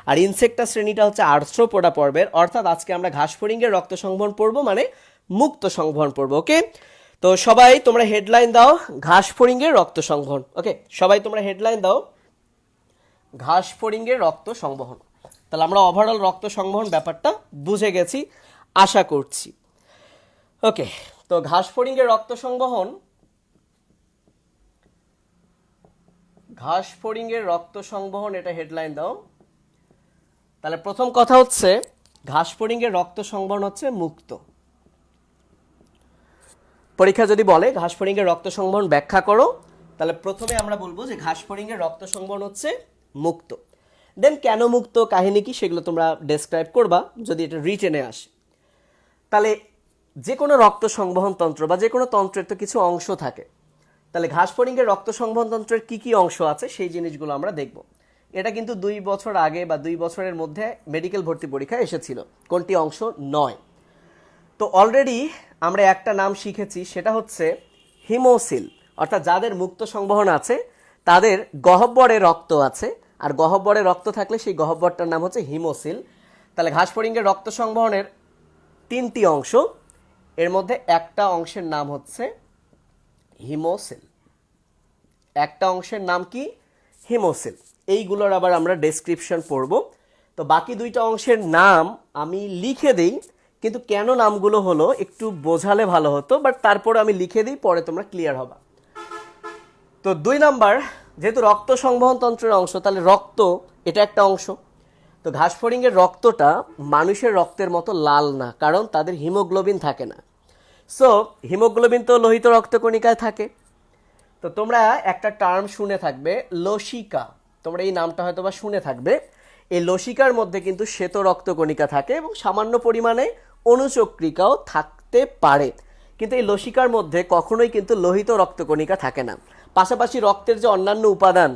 আর ইনসেক্টা শ্রেণীটা হচ্ছে আর্থ্রোপোডা পর্বের। অর্থাৎ আজকে আমরা ঘাসফড়িংয়ের রক্ত সংবহন পড়বো, মানে মুক্ত সংবহন পড়বো। ওকে, তো সবাই তোমরা হেডলাইন দাও, ঘাসফড়িংয়ের রক্ত সংবহন। ওকে, সবাই তোমরা হেডলাইন দাও, ঘাসফড়িংয়ের রক্ত সংবহন। তাহলে আমরা ওভারঅল রক্ত সংবহন ব্যাপারটা বুঝে গেছি আশা করছি। ওকে, তো ঘাসফড়িংয়ের রক্ত সংবহন, ঘাসফড়িংয়ের রক্ত সংবহন, এটা হেডলাইন দাও। তাহলে প্রথম কথা হচ্ছে ঘাসফড়িংয়ের রক্ত সংবহন হচ্ছে মুক্ত। পরীক্ষা যদি বলে ঘাসফড়িংয়ের রক্ত সংবহন ব্যাখ্যা করো, তাহলে প্রথমে আমরা বলবো যে ঘাসফড়িংয়ের রক্ত সংবহন হচ্ছে মুক্ত। দেন কেন মুক্ত, কাহিনী কি, সেগুলো তোমরা ডেসক্রাইব করবা যদি এটা রিটেনে আসে। তাহলে যে কোনো রক্ত সংবহন তন্ত্র বা যে কোনো তন্ত্রের তো কিছু অংশ থাকে। তাহলে ঘাসফড়িংয়ের রক্ত সংবহন তন্ত্রের কি কি অংশ আছে সেই জিনিসগুলো আমরা দেখব। এটা কিন্তু 2 বছর আগে বা 2 বছরের মধ্যে মেডিকেল ভর্তি পরীক্ষা এসেছিল, কোনটি অংশ নয়। তো অলরেডি আমরা একটা নাম শিখেছি, সেটা হচ্ছে হিমোসিল। অর্থাৎ যাদের মুক্ত সংবহন আছে তাদের গহ্বরে রক্ত আছে, আর গহ্বরে রক্ত থাকলে সেই গহ্বরটার নাম হচ্ছে হিমোসিল। তাহলে ঘাসফড়িংয়ের রক্ত সংবহনের 3টি অংশ, এর মধ্যে একটা অংশের নাম হচ্ছে হিমোসিল। একটা অংশের নাম কি? হিমোসিল। এইগুলোর আবার আমরা ডেসক্রিপশন পড়ব। তো বাকি 2টা অংশের নাম আমি লিখে দিই, কিন্তু কেন নামগুলো হলো একটু বোঝালে ভালো হতো, বাট তারপরে আমি লিখে দিই, পরে তোমরা ক্লিয়ার হবা। তো 2 নাম্বার, যেহেতু রক্ত সংবহন তন্ত্রের অংশ, তাহলে রক্ত এটা একটা অংশ। তো ঘাসফড়িংয়ের রক্তটা মানুষের রক্তের মতো লাল না, কারণ তাদের হিমোগ্লোবিন থাকে না। সো হিমোগ্লোবিন তো লোহিত রক্তকণিকায় থাকে। তো তোমরা একটা টার্ম শুনে থাকবে লসিকা, তোমরা এই নামটা হয়তো বা শুনে থাকবে। এই লসিকার মধ্যে কিন্তু শ্বেত রক্তকণিকা থাকে এবং সামান্য পরিমাণে অনুচক্রিকাও থাকতে পারে, কিন্তু এই লসিকার মধ্যে কখনোই কিন্তু লোহিত রক্তকণিকা থাকে না। পাশাপাশি রক্তের যে অন্যান্য উপাদান,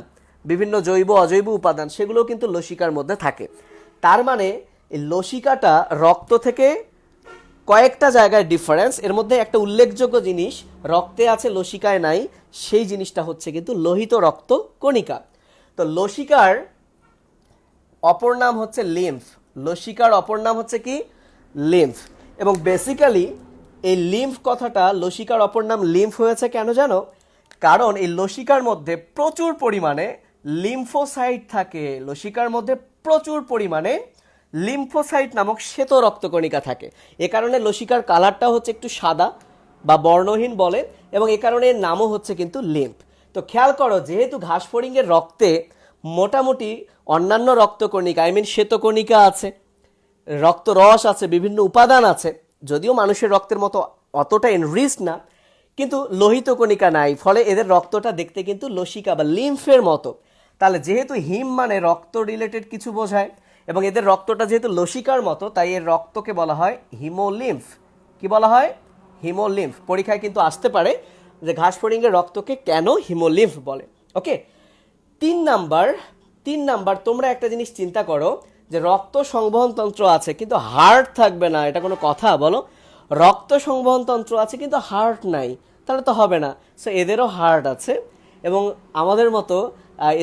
বিভিন্ন জৈব অজৈব উপাদান, সেগুলো কিন্তু লসিকার মধ্যে থাকে। তার মানে এই লসিকাটা রক্ত থেকে কয়েকটা জায়গায় ডিফারেন্স। এর মধ্যে একটা উল্লেখযোগ্য জিনিস রক্তে আছে লসিকায় নাই, সেই জিনিসটা হচ্ছে কিন্তু লোহিত রক্ত কণিকা। তো লসিকার অপর নাম হচ্ছে লিম্ফ। লসিকার অপর নাম হচ্ছে কি? লিম্ফ। এবং বেসিক্যালি এই লিম্ফ কথাটা, লসিকার অপর নাম লিম্ফ হয়েছে কেন জানো? কারণ এই লসিকার মধ্যে প্রচুর পরিমাণে লিম্ফোসাইট থাকে। লসিকার মধ্যে প্রচুর পরিমাণে লিম্ফোসাইট নামক শ্বেত রক্তকণিকা থাকে। এ কারণে লসিকার কালারটা হচ্ছে একটু সাদা বা বর্ণহীন বলে, এবং এ কারণে এর নামও হচ্ছে কিন্তু লিম্ফ। তো খেয়াল করো, যেহেতু ঘাসফড়িংয়ের রক্তে মোটামুটি অন্যান্য রক্তকণিকা, শ্বেতকণিকা আছে, রক্তরস আছে, বিভিন্ন উপাদান আছে, যদিও মানুষের রক্তের মতো অতটা এনরিচ না, কিন্তু লোহিত কণিকা নাই, ফলে এদের রক্তটা দেখতে কিন্তু লসিকা বা লিম্ফের মতো। তাহলে যেহেতু হিম মানে রক্ত রিলেটেড কিছু বোঝায়, এবং এদের রক্তটা যেহেতু লসিকার মতো, তাই এর রক্তকে বলা হয় হিমোলিম্ফ। কি বলা হয়? হিমোলিম্ফ। পরীক্ষায় কিন্তু আসতে পারে যে ঘাসফড়িংয়ের রক্তকে কেন হিমোলিম্ফ বলে। ওকে, 3 নাম্বার তোমরা একটা জিনিস চিন্তা করো যে রক্ত সংবহন তন্ত্র আছে কিন্তু হার্ট থাকবে না, এটা কোনো কথা? বলো, রক্ত সংবহন তন্ত্র আছে কিন্তু হার্ট নাই, তাহলে তো হবে না। সো এদেরও হার্ট আছে, এবং আমাদের মতো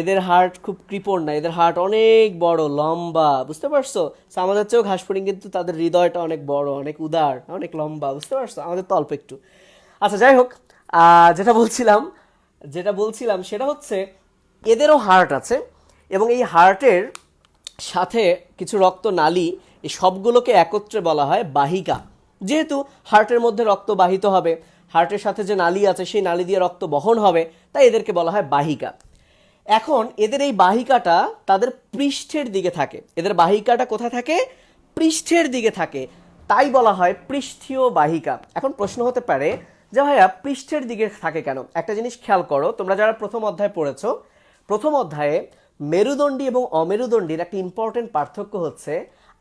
এদের হার্ট খুব কৃপণ না, এদের হার্ট অনেক বড় লম্বা, বুঝতে পারছো? সো আমাদের চেয়েও ঘাসফড়িং কিন্তু তাদের হৃদয়টা অনেক বড়, অনেক উদার, অনেক লম্বা, বুঝতে পারছো? আমাদের তো অল্প একটু। আচ্ছা, যাই হোক, যেটা বলছিলাম সেটা হচ্ছে এদেরও হার্ট আছে, এবং এই হার্টের সাথে কিছু রক্ত নালী, এই সবগুলোকে একত্রে বলা হয় বাহিকা। যেহেতু হার্টের মধ্যে রক্ত বাহিত হবে, হার্টের সাথে যে নালী আছে সেই নালী দিয়ে রক্ত বহন হবে, তাই এদেরকে বলা হয় বাহিকা। এখন এদের এই বাহিকাটা তাদের পৃষ্ঠের দিকে থাকে, এদের বাহিকাটা কোথায় থাকে? পৃষ্ঠের দিকে থাকে, তাই বলা হয় পৃষ্ঠীয় বাহিকা। এখন প্রশ্ন হতে পারে যে ভাইয়া পৃষ্ঠের দিকে থাকে কেন? একটা জিনিস খেয়াল করো, তোমরা যারা প্রথম অধ্যায় পড়েছো, প্রথম অধ্যায়ে মেরুদণ্ডী এবং অমেরুদণ্ডীর একটা ইম্পর্টেন্ট পার্থক্য হচ্ছে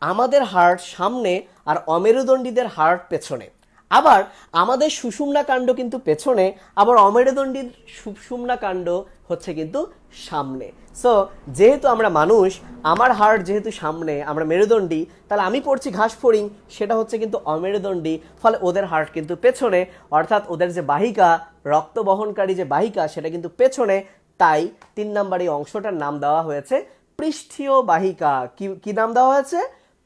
আমাদের হার্ট সামনে আর অমেরুদণ্ডীদের হার্ট পেছনে। আবার আমাদের সুষুম্না কাণ্ড কিন্তু পেছনে, আবার অমেরুদণ্ডীর সুষুম্না কাণ্ড হচ্ছে কিন্তু সামনে। সো যেহেতু আমরা মানুষ, আমার হার্ট যেহেতু সামনে, আমরা মেরুদণ্ডী, তাহলে আমি পড়ছি ঘাসফড়িং, সেটা হচ্ছে কিন্তু অমেরুদণ্ডী, ফলে ওদের হার্ট কিন্তু পেছনে, অর্থাৎ ওদের যে বাহিকা, রক্ত বহনকারী যে বাহিকা, সেটা কিন্তু পেছনে। তাই 3 নম্বর এই অংশটার নাম দেওয়া হয়েছে পৃষ্ঠীয় বাহিকা। কি নাম দেওয়া হয়েছে?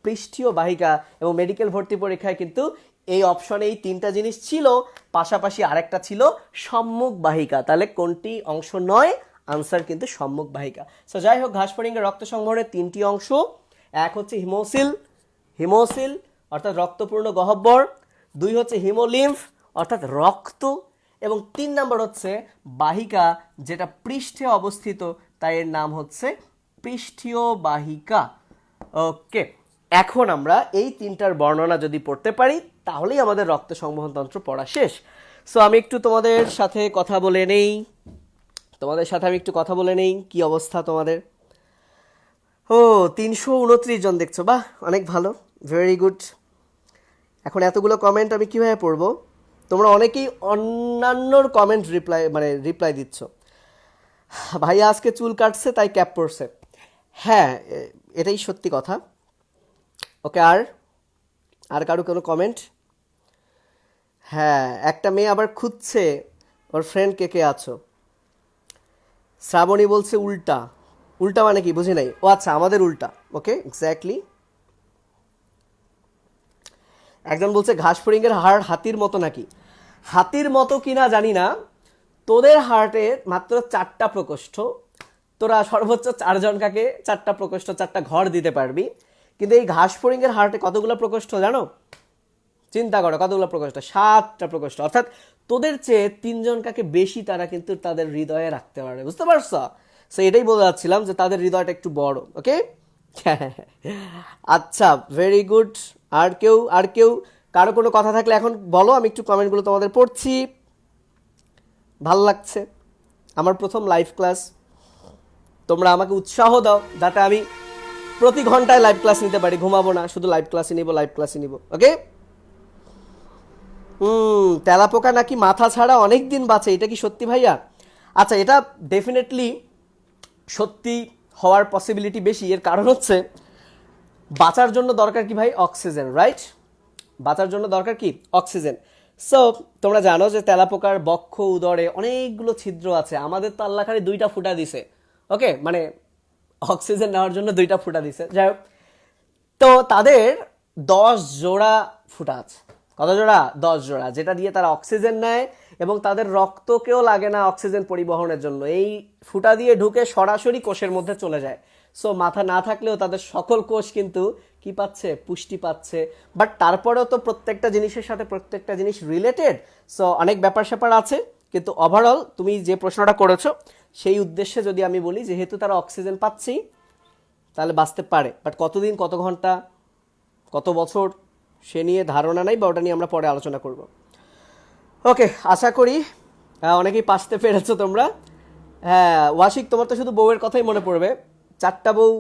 পৃষ্ঠীয় বাহিকা। এবং মেডিকেল ভর্তি পরীক্ষায় কিন্তু এই অপশনে এই 3টা জিনিস ছিল, পাশাপাশি আরেকটা ছিল সম্মুখ বাহিকা। তাহলে কোনটি অংশ নয়? আনসার কিন্তু সম্মুখ বাহিকা। সো যাই হোক, ঘাসফড়িংয়ের রক্ত সংবহনের 3টি অংশ। এক হচ্ছে হিমোসিল অর্থাৎ রক্তপূর্ণ গহ্বর, 2 হচ্ছে হিমোলিম্ফ অর্থাৎ রক্ত, এবং 3 নম্বর হচ্ছে বাহিকা, যেটা পৃষ্ঠে অবস্থিত, তাই এর নাম হচ্ছে পৃষ্ঠীয় বাহিকা। ওকে, এখন আমরা এই 3টার বর্ণনা যদি পড়তে পারি তাহলেই আমাদের রক্ত সংবহন তন্ত্র পড়া শেষ। সো আমি একটু তোমাদের সাথে কথা বলে নেই, কি অবস্থা তোমাদের? ও 329 জন দেখছো, বাহ, অনেক ভালো, ভেরি গুড। এখন এতগুলো কমেন্ট আমি কিভাবে পড়বো? তোমরা অনেকেই অন্যান্যর কমেন্ট রিপ্লাই দিচ্ছ। ভাইয়া আজকে চুল কাটছে তাই ক্যাপ পরছে। হ্যাঁ, এটাই সত্যি কথা। ওকে, আর কারো কোনো কমেন্ট? হ্যাঁ, একটা মেয়ে আবার খুঁজছে ওর ফ্রেন্ড কে আছো। শ্রাবণী বলছে উল্টা মানে কি বুঝি নাই। ও আচ্ছা, আমাদের উল্টা। ওকে, এক্স্যাক্টলি। একজন বলছে ঘাসফড়িংয়ের হার্ট হাতির মতো নাকি? হাতির মতো কিনা জানি না, তোদের হার্টে মাত্র 4টা প্রকোষ্ঠ, তোরা সর্বোচ্চ 4 জনকাকে 4টা প্রকোষ্ঠ, 4টা ঘর দিতে পারবি, কিন্তু এই ঘাসফড়িংয়ের হার্টে কতগুলো প্রকোষ্ঠ জানো? চিন্তা করো, কতগুলো প্রকোষ্ঠ? 7টা প্রকোষ্ঠ। অর্থাৎ তোদের চেয়ে 3 জনকাকে বেশি তারা কিন্তু তাদের হৃদয়ে রাখতে পারে, বুঝতে পারছো? সো এটাই বলে যাচ্ছিলাম যে তাদের হৃদয়টা একটু বড়। ওকে, আচ্ছা, ভেরি গুড। আর কেউ কারো কোনো কথা থাকলে এখন বলো, আমি একটু কমেন্টগুলো তোমাদের পড়ছি। ভাল লাগছে, আমার প্রথম লাইভ ক্লাস, তোমরা আমাকে উৎসাহ দাও যাতে আমি প্রতি ঘন্টায় লাইভ ক্লাস নিতে পারি, ঘুমাবো না, শুধু লাইভ ক্লাসই নিব। ওকে। তেলাপোকা নাকি মাথা ছাড়া অনেক দিন বাঁচে, এটা কি সত্যি ভাইয়া? আচ্ছা, এটা ডেফিনেটলি সত্যি হওয়ার পসিবিলিটি বেশি। এর কারণ হচ্ছে বাঁচার জন্য দরকার কি ভাই? Oxygen, right? বাঁচার জন্য দরকার কি? অক্সিজেন। সো তোমরা জানো যে তেলাপোকার বক্ষ উদরে অনেকগুলো ছিদ্র আছে, আমাদের তো আল্লাহ খালি 2টা ফুটা দিছে। ওকে, মানে অক্সিজেন নেওয়ার জন্য 2টা ফুটা দিছে। যাই হোক, তো তাদের 10 জোড়া ফুটা আছে। কত জোড়া? 10 জোড়া, যেটা দিয়ে তারা অক্সিজেন নেয় এবং তাদের রক্তকেও লাগে না অক্সিজেন পরিবহনের জন্য। এই ফুটা দিয়ে ঢুকে সরাসরি কোষের মধ্যে চলে যায়। সো মাথা না থাকলেও তাদের সকল কোষ কিন্তু কি পাচ্ছে? পুষ্টি পাচ্ছে। বাট তারপরেও তো প্রত্যেকটা জিনিসের সাথে প্রত্যেকটা জিনিস রিলেটেড। সো অনেক ব্যাপার স্যাপার আছে, কিন্তু ওভারঅল তুমি যে প্রশ্নটা করেছো সেই উদ্দেশ্যে যদি আমি বলি, যেহেতু তারা অক্সিজেন পাচ্ছেই, তাহলে বাঁচতে পারে। বাট কতদিন, কত ঘন্টা, কত বছর, সে নিয়ে ধারণা নাই, বা ওটা নিয়ে আমরা পরে আলোচনা করব। ওকে, আশা করি অনেকেই পাসতে পেরেছো তোমরা। হ্যাঁ ওয়াশিক, তোমার তো শুধু বউয়ের কথাই মনে পড়বে। 4টা বউ,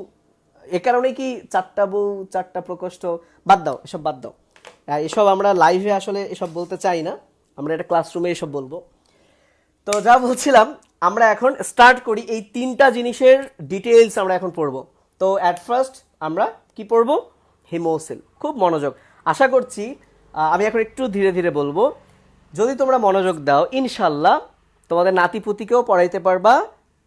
এ কারণেই কি 4টা বউ, 4টা প্রকোষ্ঠ? বাদ দাও, এসব বাদ দাও। এসব আমরা লাইভে আসলে এসব বলতে চাই না, আমরা এটা ক্লাসরুমে এসব বলবো। তো যা বলছিলাম, আমরা এখন স্টার্ট করি। এই 3টা জিনিসের ডিটেইলস আমরা এখন পড়বো। তো অ্যাট ফার্স্ট আমরা কি পড়বো? হিমোসিল। খুব মনোযোগ। আশা করছি আমি এখন একটু ধীরে ধীরে বলবো, যদি তোমরা মনোযোগ দাও ইনশাল্লাহ তোমাদের নাতিপুতিকেও পড়াইতে পারবা,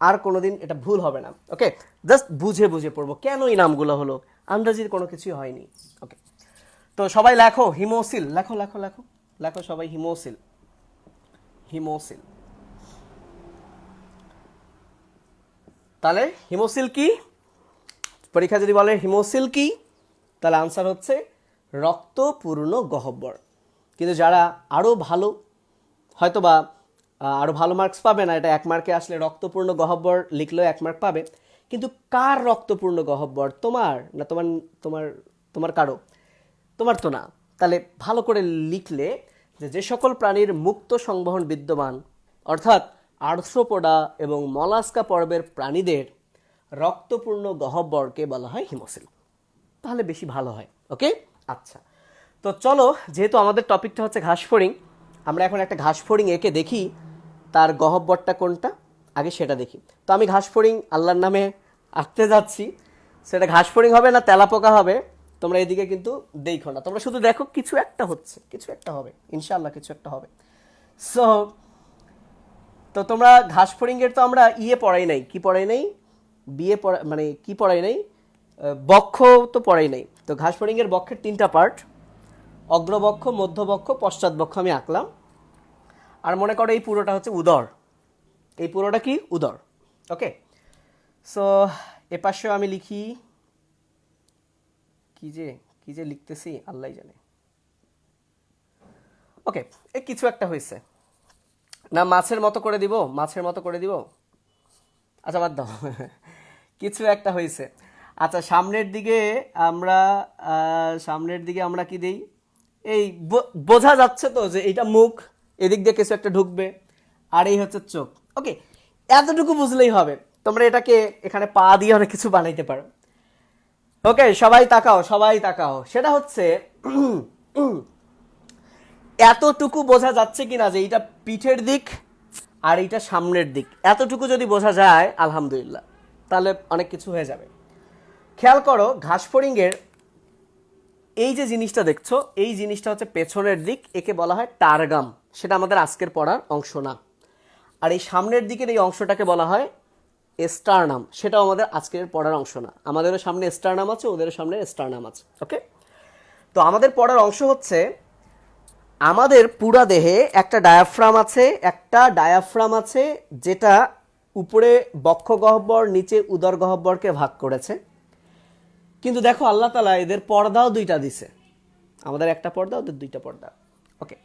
আর কোনোদিন এটা ভুল হবে না। ওকে, জাস্ট বুঝে বুঝে পড়বো কেন এই নামগুলো হলো, আন্দাজির কোনো কিছুই হয়নি। ওকে, তো সবাই লেখো হিমোসিল, লেখো লেখো লেখো লেখো সবাই, হিমোসিল। তাহলে হিমোসিল কি? পরীক্ষা যদি বলে হিমোসিল কি, তাহলে আনসার হচ্ছে রক্তপূর্ণ গহ্বর। কিন্তু যারা আরও ভালো, হয়তোবা আরও ভালো মার্কস পাবে না, এটা 1 মার্কে আসলে রক্তপূর্ণ গহ্বর লিখলেও 1 মার্ক পাবে। কিন্তু কার রক্তপূর্ণ গহ্বর, তোমার না তোমার তোমার তোমার কারো? তোমার তো না। তাহলে ভালো করে লিখলে যে সকল প্রাণীর মুক্ত সংবহন বিদ্যমান, অর্থাৎ আর্থ্রোপোডা এবং মলাস্কা পর্বের প্রাণীদের রক্তপূর্ণ গহ্বরকে বলা হয় হিমোসিল। তাহলে বেশি ভালো হয়। ওকে, আচ্ছা। তো চলো, যেহেতু আমাদের টপিকটা হচ্ছে ঘাসফড়িং, আমরা এখন একটা ঘাসফড়িং এঁকে দেখি তার গহ্বরটা কোনটা, আগে সেটা দেখি। তো আমি ঘাসফড়িং আল্লাহর নামে আঁকতে যাচ্ছি, সেটা ঘাসফড়িং হবে না তেলাপোকা হবে, তোমরা এদিকে কিন্তু দেখো না, তোমরা শুধু দেখো কিছু একটা হচ্ছে, কিছু একটা হবে, ইনশাআল্লাহ কিছু একটা হবে। সো তো তোমরা ঘাসফড়িংয়ের তো আমরা পড়াই নাই, কি পড়াই নাই, মানে কি পড়াই নাই, বক্ষ তো পড়াই নাই। তো ঘাসফড়িংয়ের বক্ষের 3টা পার্ট, অগ্রবক্ষ, মধ্যবক্ষ, পশ্চাৎবক্ষ আমি আঁকলাম। আর মনে করো এই পুরোটা হচ্ছে উদর, এই পুরোটা কি উদর। ওকে, সো এ পাশেও আমি লিখি, কি যে লিখতেছি আল্লাহ জানে। ওকে, এই কিছু একটা হয়েছে না, মাছের মতো করে দিব, মাছের মতো করে দিব, আচ্ছা বাদ দাও কিছু একটা হয়েছে। আচ্ছা, সামনের দিকে আমরা কি দেই, এই বোঝা যাচ্ছে তো যে এইটা মুখ, এদিক দিয়ে কিছু একটা ঢুকবে, আর এই হচ্ছে চোখ। ওকে, এতটুকু বুঝলেই হবে। তোমরা এটাকে এখানে পা দিয়ে অনেক কিছু বানাইতে পারো। ওকে, সবাই তাকাও, সবাই তাকাও। সেটা হচ্ছে এতটুকু বোঝা যাচ্ছে কিনা যে এইটা পিঠের দিক আর এইটা সামনের দিক, এতটুকু যদি বোঝা যায় আলহামদুলিল্লাহ, তাহলে অনেক কিছু হয়ে যাবে। খেয়াল করো, ঘাসফড়িংয়ের এই যে জিনিসটা দেখছো, এই জিনিসটা হচ্ছে পেছনের দিক, একে বলা হয় টারগাম। সেটা আমাদের আজকের পড়ার অংশ না। আর এই সামনের দিকের এই অংশটাকে বলা হয় স্টারনাম, সেটাও আমাদের আজকের পড়ার অংশ না। আমাদেরও সামনে স্টারনাম আছে, ওদেরও সামনে স্টারনাম আছে। ওকে, তো আমাদের পড়ার অংশ হচ্ছে আমাদের পুরা দেহে একটা ডায়াফ্রাম আছে, যেটা উপরে বক্ষ গহ্বর, নিচে উদর গহ্বরকে ভাগ করেছে। কিন্তু দেখো আল্লাহ তাআলা এদের পর্দাও 2টা দিছে, আমাদের একটা পর্দা, ওদের 2টা পর্দা। ওকে,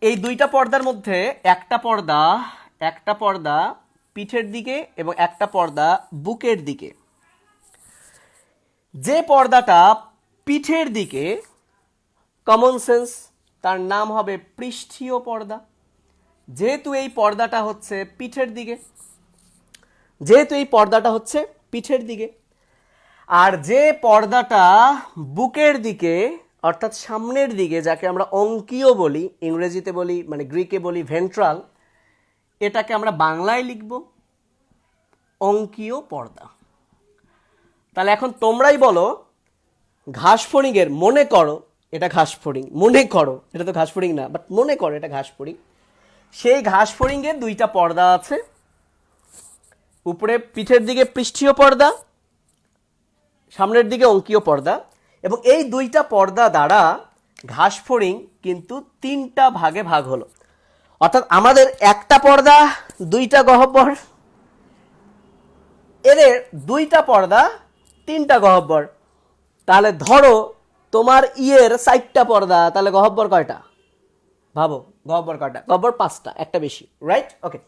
এই 2টা পর্দার মধ্যে একটা পর্দা পিঠের দিকে এবং একটা পর্দা বুকের দিকে। যে পর্দাটা পিঠের দিকে, কমন সেন্স, তার নাম হবে পৃষ্ঠীয় পর্দা। যেহেতু এই পর্দাটা হচ্ছে পিঠের দিকে, আর যে পর্দাটা বুকের দিকে অর্থাৎ সামনের দিকে, যাকে আমরা অঙ্কীয় বলি, ইংরেজিতে বলি, মানে গ্রিকে বলি ভেন্ট্রাল, এটাকে আমরা বাংলায় লিখব অঙ্কীয় পর্দা। তাহলে এখন তোমরাই বলো, ঘাসফড়িংয়ের, মনে করো এটা ঘাসফড়িং, মনে করো এটা তো ঘাসফড়িং না, বাট মনে করো এটা ঘাসফড়িং। সেই ঘাসফড়িংয়ের 2টা পর্দা আছে, উপরে পিঠের দিকে পৃষ্ঠীয় পর্দা, সামনের দিকে অঙ্কীয় পর্দা, এবং এই 2টা পর্দা দ্বারা ঘাসফড়িং কিন্তু 3টা ভাগে ভাগ হলো। অর্থাৎ আমাদের একটা পর্দা 2টা গহ্বর, এদের 2টা পর্দা 3টা গহ্বর। তাহলে ধরো তোমার 4টা পর্দা, তাহলে গহ্বর কয়টা? ভাবো, গহ্বর কয়টা? গহ্বর 5টা, একটা বেশি, রাইট? ওকে,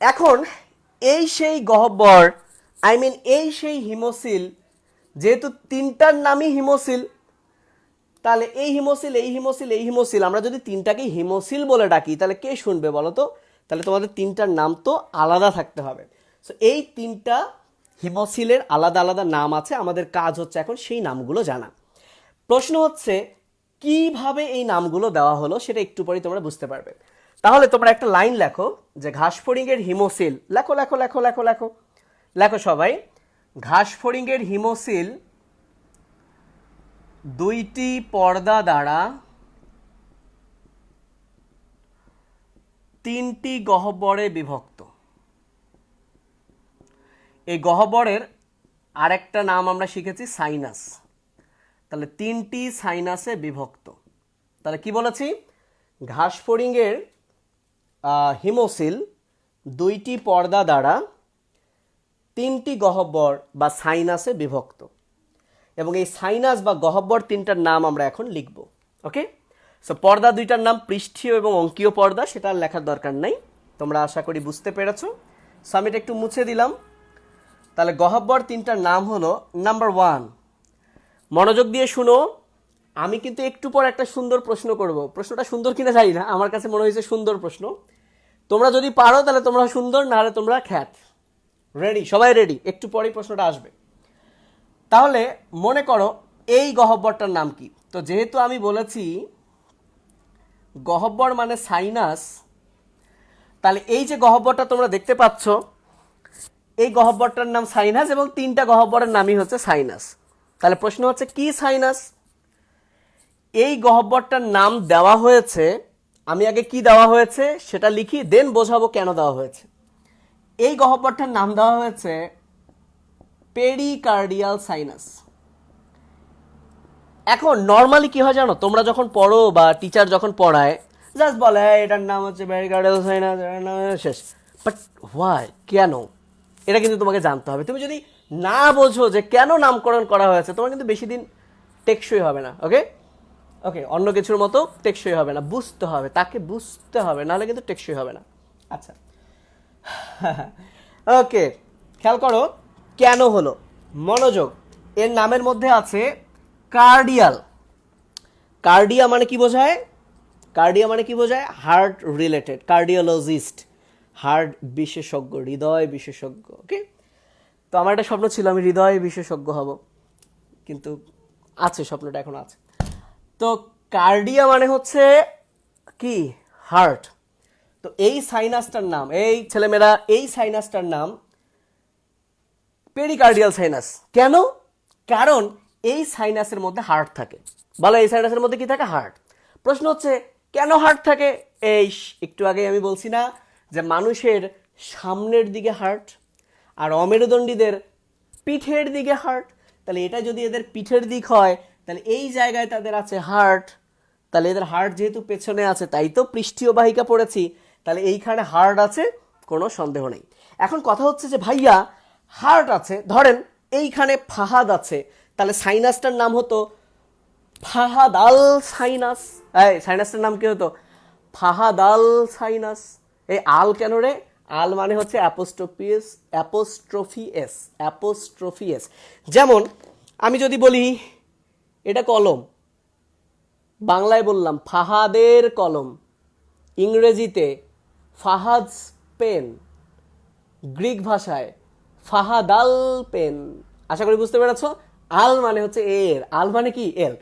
এখন এই সেই গহ্বর, এই সেই হিমোসিল, যেহেতু 3টার নামই হিমোসিল, তাহলে এই হিমোসিল আমরা যদি 3টাকে হিমোসিল বলে ডাকি, তাহলে কে শুনবে বলো তো? তাহলে তোমাদের 3টার নাম তো আলাদা থাকতে হবে। সো এই 3টা হিমোসিলের আলাদা আলাদা নাম আছে, আমাদের কাজ হচ্ছে এখন সেই নামগুলো জানা। প্রশ্ন হচ্ছে কিভাবে এই নামগুলো দেওয়া হলো, সেটা একটু পরেই তোমরা বুঝতে পারবে। তাহলে তোমরা একটা লাইন লেখো যে ঘাসফড়িংয়ের হিমোসিল, লেখো লেখো লেখো লেখো লেখো লেখো সবাই। ঘাসফড়িংয়ের হিমোসিল 2টি পর্দা দ্বারা 3টি গহ্বরে বিভক্ত। এই গহ্বরের আরেকটা নাম আমরা শিখেছি সাইনাস। তাহলে 3টি সাইনাসে বিভক্ত। তাহলে কি বলেছি? ঘাসফড়িংয়ের হিমোসিল 2টি পর্দা দ্বারা 3টি গহ্বর বা সাইনাসে বিভক্ত, এবং এই সাইনাস বা গহ্বর 3টার নাম আমরা এখন লিখব। ওকে, সো পর্দা দুইটার নাম পৃষ্ঠীয় এবং অঙ্কীয় পর্দা, সেটা আর লেখার দরকার নাই, তোমরা আশা করি বুঝতে পেরেছো। সো আমি এটা একটু মুছে দিলাম। তাহলে গহ্বর তিনটার নাম হলো, নাম্বার 1, মনোযোগ দিয়ে শুনো, আমি কিন্তু একটু পর একটা সুন্দর প্রশ্ন করব, প্রশ্নটা সুন্দর কিনা জানি না, আমার কাছে মনে হয়েছে সুন্দর প্রশ্ন। তোমরা যদি পারো তাহলে তোমরা সুন্দর, না হলে তোমরা খ্যাত। রেডি? সবাই রেডি? একটু পরেই প্রশ্নটা আসবে। তাহলে মনে করো এই গহ্বরটার নাম কি? তো যেহেতু আমি বলেছি গহ্বর মানে সাইনাস, তাহলে এই যে গহ্বরটা তোমরা দেখতে পাচ্ছ, এই গহ্বরটার নাম সাইনাস এবং তিনটা গহ্বরের নামই হচ্ছে সাইনাস। তাহলে প্রশ্ন হচ্ছে কি সাইনাস? এই গহ্বরটার নাম দেওয়া হয়েছে, আমি আগে কি দেওয়া হয়েছে সেটা লিখি, দেন বোঝাবো কেন দেওয়া হয়েছে। এই গহ্বরটার নাম দেওয়া হয়েছে পেরিকার্ডিয়াল সাইনাস। এখন নর্মালি কি হয় জানো, তোমরা যখন পড়ো বা টিচার যখন পড়ায় জাস্ট বলে এটার নাম হচ্ছে পেরিকার্ডিয়াল সাইনাস, এটার নাম শেষ। বাট হোয়াই, কেন, এটা কিন্তু তোমাকে জানতে হবে। তুমি যদি না বোঝো যে কেন নামকরণ করা হয়েছে, তোমার কিন্তু বেশি দিন টেকসই হবে না। ওকে ওকে, অন্য কিছুর মতো টেকসই হবে না, বুঝতে হবে, তাকে বুঝতে হবে, নাহলে কিন্তু টেকসই হবে না। আচ্ছা ওকে, খেয়াল করো কেন হলো, মনোযোগ। এর নামের মধ্যে আছে কার্ডিয়াল। কার্ডিয়া মানে কি বোঝায়? কার্ডিয়া মানে কি বোঝায়? হার্ট রিলেটেড, কার্ডিওলজিস্ট, হার্ট বিশেষজ্ঞ, হৃদয় বিশেষজ্ঞ। ওকে, তো আমার একটা স্বপ্ন ছিল আমি হৃদয় বিশেষজ্ঞ হব, কিন্তু আছে, স্বপ্নটা এখন আছে। তো কার্ডিয়া মানে হচ্ছে কি? হার্ট। তো এই সাইনাসটার নাম, এই ছেলেমেয়েরা, এই সাইনাসটার নাম পেরিকার্ডিয়াল সাইনাস। কেন? কারণ এই সাইনাসের মধ্যে হার্ট থাকে। বলো এই সাইনাসের মধ্যে কি থাকে? হার্ট। প্রশ্ন হচ্ছে কেন হার্ট থাকে? এই একটু আগে আমি বলছি না যে মানুষের সামনের দিকে হার্ট আর অমেরুদণ্ডীদের পিঠের দিকে হার্ট। তাহলে এটা যদি এদের পিঠের দিক হয়, তাহলে এই জায়গায় তাদের আছে হার্ট। তাহলে এদের হার্ট যেহেতু পেছনে আছে, তাই তো পৃষ্ঠীয় বাহিকা পড়েছি, তাহলে এইখানে হার্ট আছে, কোনো সন্দেহ নেই। এখন কথা হচ্ছে যে ভাইয়া হার্ট আছে, ধরেন এইখানে ফাহাদ আছে, তাহলে সাইনাসটার নাম হতো ফাহাদাল সাইনাস। এই সাইনাসটার নাম কি হতো? ফাহাদাল সাইনাস। এই আল কেন রে? আল মানে হচ্ছে অ্যাপোস্ট্রফিএস, অ্যাপোস্ট্রফিএস, অ্যাপোস্ট্রফিএস। যেমন আমি যদি বলি এটা কলম, বাংলায় বললাম ফাহাদের কলম, ইংরেজিতে ফাহাদস পেন, গ্রিক ভাষায় ফাহাদাল পেন। আশা করি বুঝতে পেরেছ। আল মানে হচ্ছে এর, আল মানে কি? এল।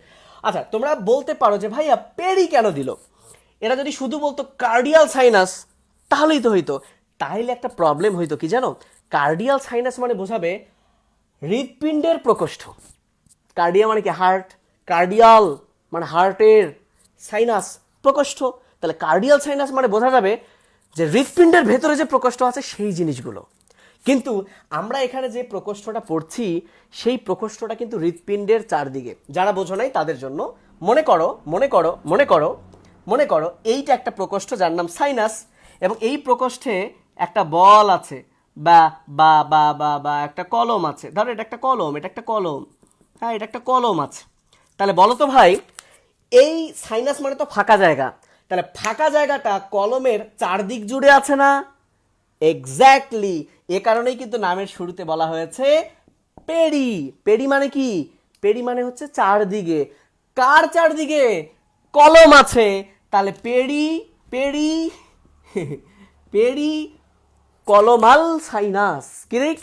আচ্ছা, তোমরা বলতে পারো যে ভাইয়া পেরি কেন দিল? এরা যদি শুধু বলতো কার্ডিয়াল সাইনাস তাহলেই তো হইতো। তাইলে একটা প্রবলেম হইতো কি জানো? কার্ডিয়াল সাইনাস মানে বোঝাবে হৃৎপিণ্ডের প্রকোষ্ঠ। কার্ডিয়া মানে কি? হার্ট। কার্ডিয়াল মানে হার্টের, সাইনাস প্রকোষ্ঠ। তাহলে কার্ডিয়াল সাইনাস মানে বোঝা যাবে যে হৃৎপিণ্ডের ভেতরে যে প্রকোষ্ঠ আছে সেই জিনিসগুলো। কিন্তু আমরা এখানে যে প্রকোষ্ঠটা পড়ছি সেই প্রকোষ্ঠটা কিন্তু হৃৎপিণ্ডের চারদিকে। যারা বোঝো নাই তাদের জন্য মনে করো, মনে করো, মনে করো, মনে করো এইটা একটা প্রকোষ্ঠ যার নাম সাইনাস, এবং এই প্রকোষ্ঠে একটা বল আছে বা বা বা বা বা একটা কলম আছে। ধরো এটা একটা কলম, এটা একটা কলম, হ্যাঁ এটা একটা কলম আছে। তাহলে বলো তো ভাই, এই সাইনাস মানে তো ফাঁকা জায়গা, তাহলে ফাঁকা জায়গাটা কলমের চারদিক জুড়ে আছে না? এক্স্যাক্টলি, এ কারণেই কিন্তু নামের শুরুতে বলা হয়েছে পেরি। পেরি মানে কি? পেরি মানে হচ্ছে চারদিকে। কার চারদিকে? কলম আছে। তাহলে পেরি, পেরি পেরি কলমাল সাইনাস।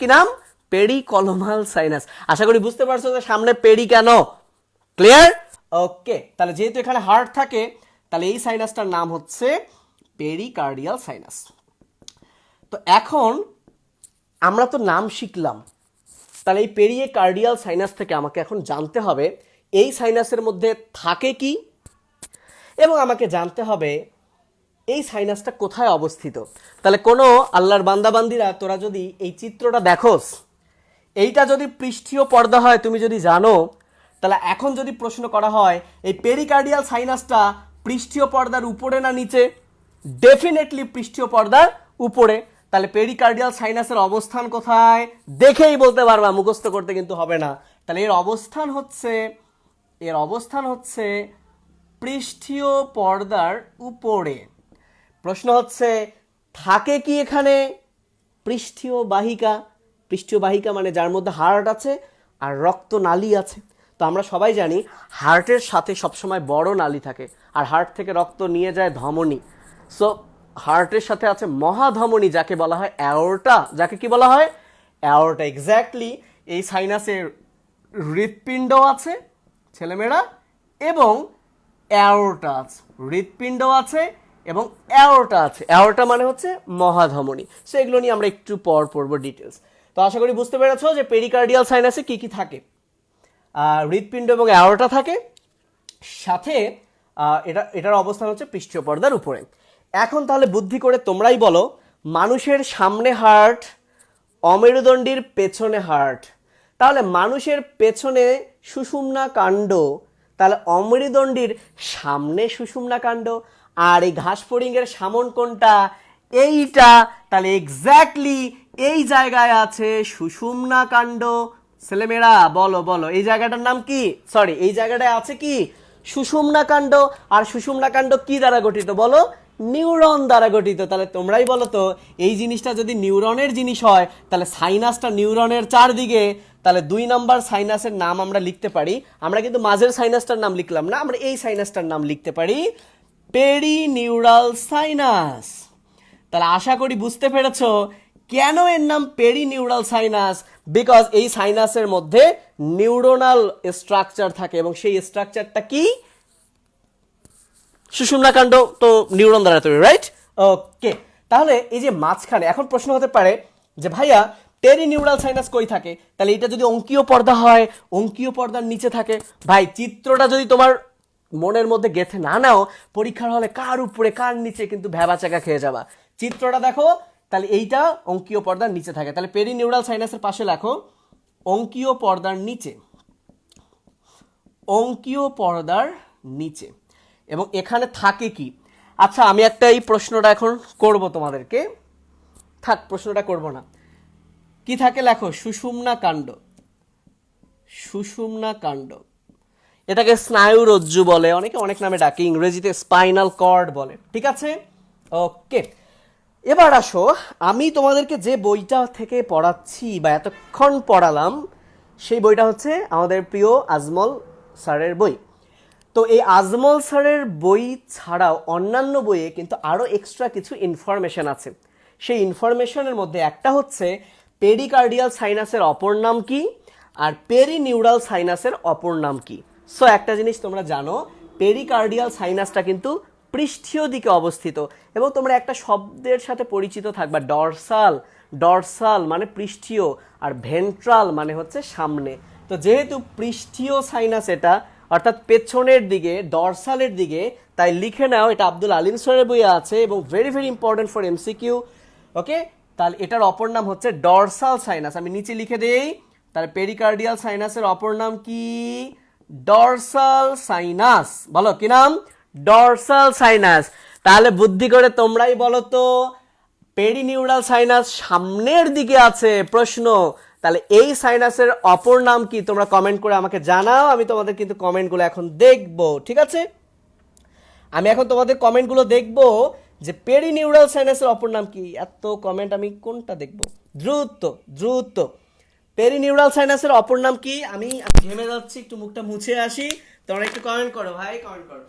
কি নাম? Peri কলমাল sinus. আশা করি বুঝতে পারছো যে সামনে পেরি কেন। ক্লিয়ার? ওকে, তাহলে যেহেতু এখানে হার্ট থাকে, তাহলে এই সাইনাসটার নাম হচ্ছে পেরিকার্ডিয়াল সাইনাস। তো এখন আমরা তো নাম শিখলাম, তাহলে এই পেরিকার্ডিয়াল সাইনাস থেকে আমাকে এখন জানতে হবে এই সাইনাসের মধ্যে থাকে কি, এবং আমাকে জানতে হবে এই সাইনাসটা কোথায় অবস্থিত। তাহলে কোনো আল্লাহর বান্দাবান্দিরা, তোরা যদি এই চিত্রটা দেখোস, এইটা যদি পৃষ্ঠীয় পর্দা হয়, তুমি যদি জানো, তাহলে এখন যদি প্রশ্ন করা হয় এই পেরিকার্ডিয়াল সাইনাসটা পৃষ্ঠীয় পর্দার উপরে না নিচে? ডেফিনেটলি পৃষ্ঠীয় পর্দার উপরে। তাহলে পেরিকার্ডিয়াল সাইনাসের অবস্থান কোথায় দেখেই বলতে পারবা, মুখস্থ করতে কিন্তু হবে না। তাহলে এর অবস্থান হচ্ছে পৃষ্ঠীয় পর্দার উপরে। প্রশ্ন হচ্ছে থাকে কি এখানে পৃষ্ঠীয় বাহিকা। পৃষ্ঠীয় বাহিকা মানে যার মধ্যে হার্ট আছে আর রক্তনালী আছে। তো আমরা সবাই জানি হার্টের সাথে সবসময় বড় নালী থাকে, আর হার্ট থেকে রক্ত নিয়ে যায় ধমনী। সো হার্টের সাথে আছে মহাধমনী, যাকে বলা হয় অ্যাওর্টা। যাকে কি বলা হয়? অ্যাওর্টা। এক্স্যাক্টলি এই সাইনাসের হৃৎপিণ্ড আছে ছেলেমেয়েরা, এবং অ্যাওর্টা আছে। হৃৎপিণ্ড আছে এবং অ্যাওর্টা আছে। অ্যাওর্টা মানে হচ্ছে মহাধমনী। সো এগুলো নিয়ে আমরা একটু পর পড়বো ডিটেলস। তো আশা করি বুঝতে পেরেছো যে পেরিকার্ডিয়াল সাইনাসে কি কি থাকে। হৃৎপিণ্ড এবং অ্যাওর্টা থাকে, সাথে এটার অবস্থান হচ্ছে পৃষ্ঠীয় পর্দার উপরে। এখন তাহলে বুদ্ধি করে তোমরাই বলো, মানুষের সামনে হার্ট, অমেরুদণ্ডীর পেছনে হার্ট, তাহলে মানুষের পেছনে সুষুম্না কাণ্ড, তাহলে অমেরুদণ্ডীর সামনে সুষুম্না কাণ্ড, আর এই ঘাসফড়িংয়ের সামন কোনটা? এইটা। তাহলে এক্স্যাক্টলি এই জায়গায় আছে সুষুম্না কাণ্ড। ছেলেমেয়েরা বলো বলো, এই জায়গাটার নাম কি? সরি, এই জায়গাটায় আছে কি? সুষুম্না কাণ্ড। আর সুষুম্না কাণ্ড কি দ্বারা গঠিত বলো? নিউরন দ্বারা গঠিত। তাহলে তোমরাই বলো তো, এই জিনিসটা যদি নিউরনের জিনিস হয়, তাহলে সাইনাসটা নিউরনের চারদিকে, তাহলে 2 নম্বর সাইনাসের নাম আমরা লিখতে পারি। আমরা কিন্তু মাঝের সাইনাসটার নাম লিখলাম না, আমরা এই সাইনাসটার নাম লিখতে পারি পেরিনিউরাল সাইনাস। তাহলে আশা করি বুঝতে পেরেছো কেন এর নাম পেরিনিউরাল সাইনাস। বিকজ এই সাইনাসের মধ্যে নিউরোনাল স্ট্রাকচার থাকে, এবং সেই স্ট্রাকচারটা কি? সুষুম্না কাণ্ড। তো নিউরন দ্বারা তৈরি, রাইট? ওকে। তাহলে এই যে মাঝখানে এখন প্রশ্ন হতে পারে যে ভাইয়া পেরিনিউরাল সাইনাস কই থাকে? তাহলে এটা যদি অঙ্কীয় পর্দা হয়, অঙ্কীয় পর্দার নিচে থাকে। ভাই চিত্রটা যদি তোমার মনের মধ্যে গেঁথে না নাও, পরীক্ষার হলে কার উপরে কার নিচে কিন্তু ভ্যাবাচাকা খেয়ে যাবা। চিত্রটা দেখো, তাহলে এইটা অঙ্কীয় পর্দার নিচে থাকে। তাহলে পেরিনিউরাল সাইনাসের পাশে লেখো অঙ্কীয় পর্দার নিচে, অঙ্কীয় পর্দার নিচে। এবং এখানে থাকে কি? আচ্ছা, আমি একটা এই প্রশ্নটা এখন করব তোমাদেরকে। থাক, প্রশ্নটা করব না। কি থাকে লেখো? সুষুম্না কাণ্ড। সুষুম্না কাণ্ড, এটাকে স্নায়ুরজ্জু বলে, অনেকে অনেক নামে ডাকে, ইংরেজিতে স্পাইনাল কর্ড বলে। ঠিক আছে, ওকে। এবার আসো, আমি তোমাদেরকে যে বইটা থেকে পড়াচ্ছি বা এতক্ষণ পড়ালাম, সেই বইটা হচ্ছে আমাদের প্রিয় আজমল স্যারের বই। তো এই আজমল স্যারের বই ছাড়াও অন্যান্য বইয়ে কিন্তু আরও এক্সট্রা কিছু ইনফরমেশন আছে। সেই ইনফরমেশনের মধ্যে একটা হচ্ছে পেরিকার্ডিয়াল সাইনাসের অপর নাম কি, আর পেরিনিউরাল সাইনাসের অপর নাম কি। সো একটা জিনিস তোমরা জানো, পেরিকার্ডিয়াল সাইনাসটা কিন্তু পৃষ্ঠীয় দিকে অবস্থিত, এবং তোমরা একটা শব্দের সাথে পরিচিত থাকবা, ডরসাল। ডরসাল মানে পৃষ্ঠীয়, আর ভেন্ট্রাল মানে হচ্ছে সামনে। তো যেহেতু পৃষ্ঠীয় সাইনাস এটা, অর্থাৎ পেছনের দিকে, ডরসালের দিকে, তাই লিখে নাও, এটা আব্দুল আলিম স্যারের বইয়ে আছে এবং very very important for MCQ. Okay, তাহলে এটার অপর নাম হচ্ছে ডরসাল সাইনাস। আমি নিচে লিখে দেই। তাহলে পেরিকার্ডিয়াল সাইনাসের অপর নাম কি? Dorsal sinus. বলো কি নাম? Dorsal sinus. তাহলে বুদ্ধি করে তোমরাই বলো তো, পেরিনিউরাল সাইনাস সামনের দিকে আছে। প্রশ্ন, তাহলে এই সাইনাসের অপর নাম কি? তোমরা কমেন্ট করে আমাকে জানাও, আমি তোমাদের কিন্তু কমেন্টগুলো এখন দেখব। ঠিক আছে, আমি এখন তোমাদের কমেন্টগুলো দেখব যে পেরিনিউরাল সাইনাসের অপর নাম কি। এত কমেন্ট, আমি কোনটা দেখব? দ্রুত দ্রুত, পেরিনিউরাল সাইনাসের অপর নাম কি? আমি ঘেমে যাচ্ছি, একটু মুখটা মুছে আসি। তোমরা একটু কমেন্ট করো ভাই, কমেন্ট করো।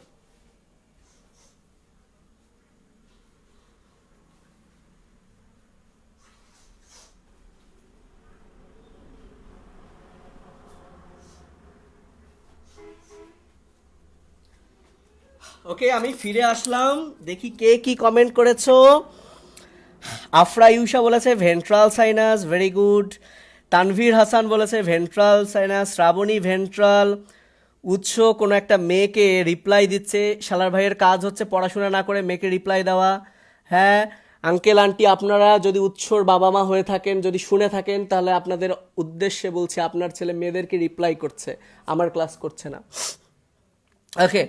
ওকে, আমি ফিরে আসলাম, দেখি কে কি কমেন্ট করেছো। আফরা ইউসা বলেছে ventral sinus, very good. Tanvir Hasan বলেছে ভেন্ট্রাল সাইনাস। শ্রাবণী ভেন্ট্রাল। উৎস কোনো একটা মেয়েকে রিপ্লাই দিচ্ছে, শালার ভাইয়ের কাজ হচ্ছে পড়াশোনা না করে মেয়েকে রিপ্লাই দেওয়া। হ্যাঁ আঙ্কেল আন্টি, আপনারা যদি উৎসর বাবা মা হয়ে থাকেন, যদি শুনে থাকেন, তাহলে আপনাদের উদ্দেশ্যে বলছি, আপনার ছেলে মেয়েদেরকে রিপ্লাই করছে, আমার ক্লাস করছে না। ওকে,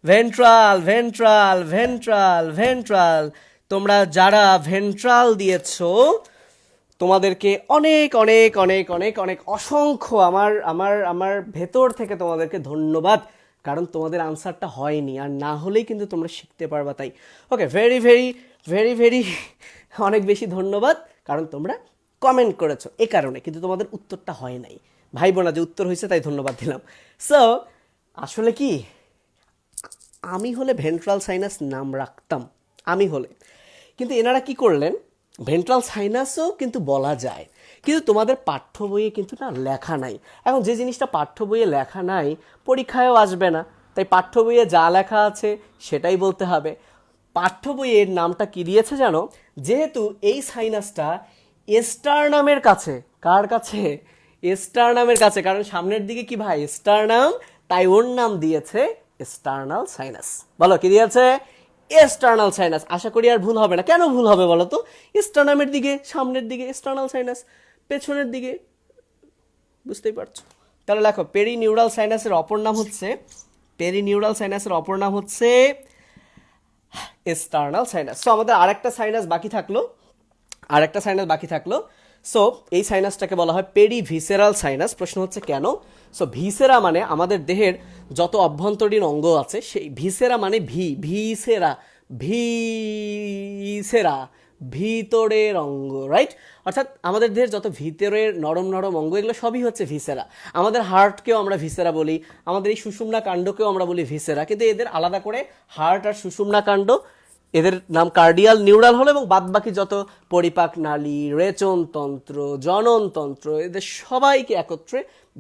ভেন্ট্রাল ভেন্ট্রাল ভেন্ট্রাল ভেন্ট্রাল, তোমরা যারা ভেন্ট্রাল দিয়েছো তোমাদেরকে অনেক অনেক অনেক অনেক অনেক অসংখ্য আমার আমার আমার ভেতর থেকে তোমাদেরকে ধন্যবাদ কারণ তোমাদের আনসারটা হয়নি, আর না হলেই কিন্তু তোমরা শিখতে পারবা। তাই ওকে, ভেরি ভেরি ভেরি ভেরি অনেক বেশি ধন্যবাদ, কারণ তোমরা কমেন্ট করেছো এ কারণে, কিন্তু তোমাদের উত্তরটা হয় নাই। ভাইবো না যে উত্তর হয়েছে তাই ধন্যবাদ দিলাম। সো আসলে কি, আমি হলে ভেন্ট্রাল সাইনাস নাম রাখতাম, আমি হলে। কিন্তু এনারা কি করলেন, ভেন্ট্রাল সাইনাসও কিন্তু বলা যায়, কিন্তু তোমাদের পাঠ্য বইয়ে কিন্তু না লেখা নাই। এখন যে জিনিসটা পাঠ্য বইয়ে লেখা নাই পরীক্ষায়ও আসবে না, তাই পাঠ্য বইয়ে যা লেখা আছে সেটাই বলতে হবে। পাঠ্য বইয়ের নামটা কি দিয়েছে জানো? যেহেতু এই সাইনাসটা স্টারনামের কাছে, কার কাছে? স্টারনামের কাছে, কারণ সামনের দিকে কি ভাই স্টারনাম, তাই ওর নাম দিয়েছে স্টারনাল সাইনাস। বলো কি দিয়েছে? External sinus. আশা করি আর ভুল হবে না। কেন ভুল হবে বলো তো? স্টারনামের দিকে, সামনের দিকে এক্সটার্নাল সাইনাস, পেছনের দিকে, বুঝতেই পারছো। তাহলে দেখো, পেরিনিউরাল সাইনাসের অপর নাম হচ্ছে, পেরিনিউরাল সাইনাসের অপর নাম হচ্ছে এক্সটার্নাল সাইনাস। সো আমাদের আরেকটা সাইনাস বাকি থাকলো, আরেকটা সাইনাস বাকি থাকলো। সো এই সাইনাসটাকে বলা হয় পেরিভিসেরাল সাইনাস। প্রশ্ন হচ্ছে কেন? সো ভিসেরা মানে আমাদের দেহের যত অভ্যন্তরীণ অঙ্গ আছে, সেই ভিসেরা মানে ভিসেরা, ভিসেরা ভিতরের অঙ্গ, রাইট? অর্থাৎ আমাদের দেহের যত ভিতরের নরম নরম অঙ্গ, এগুলো সবই হচ্ছে ভিসেরা। আমাদের হার্টকেও আমরা ভিসেরা বলি, আমাদের এই সুষুম্না কাণ্ডকেও আমরা বলি ভিসেরা, কিন্তু এদের আলাদা করে হার্ট আর সুষুম্না কাণ্ড, এদের নাম কার্ডিয়াল নিউরাল হলো, এবং বাদবাকি যত পরিপাক নালী, রেচনতন্ত্র, জননতন্ত্র, এদের সবাইকে একত্রে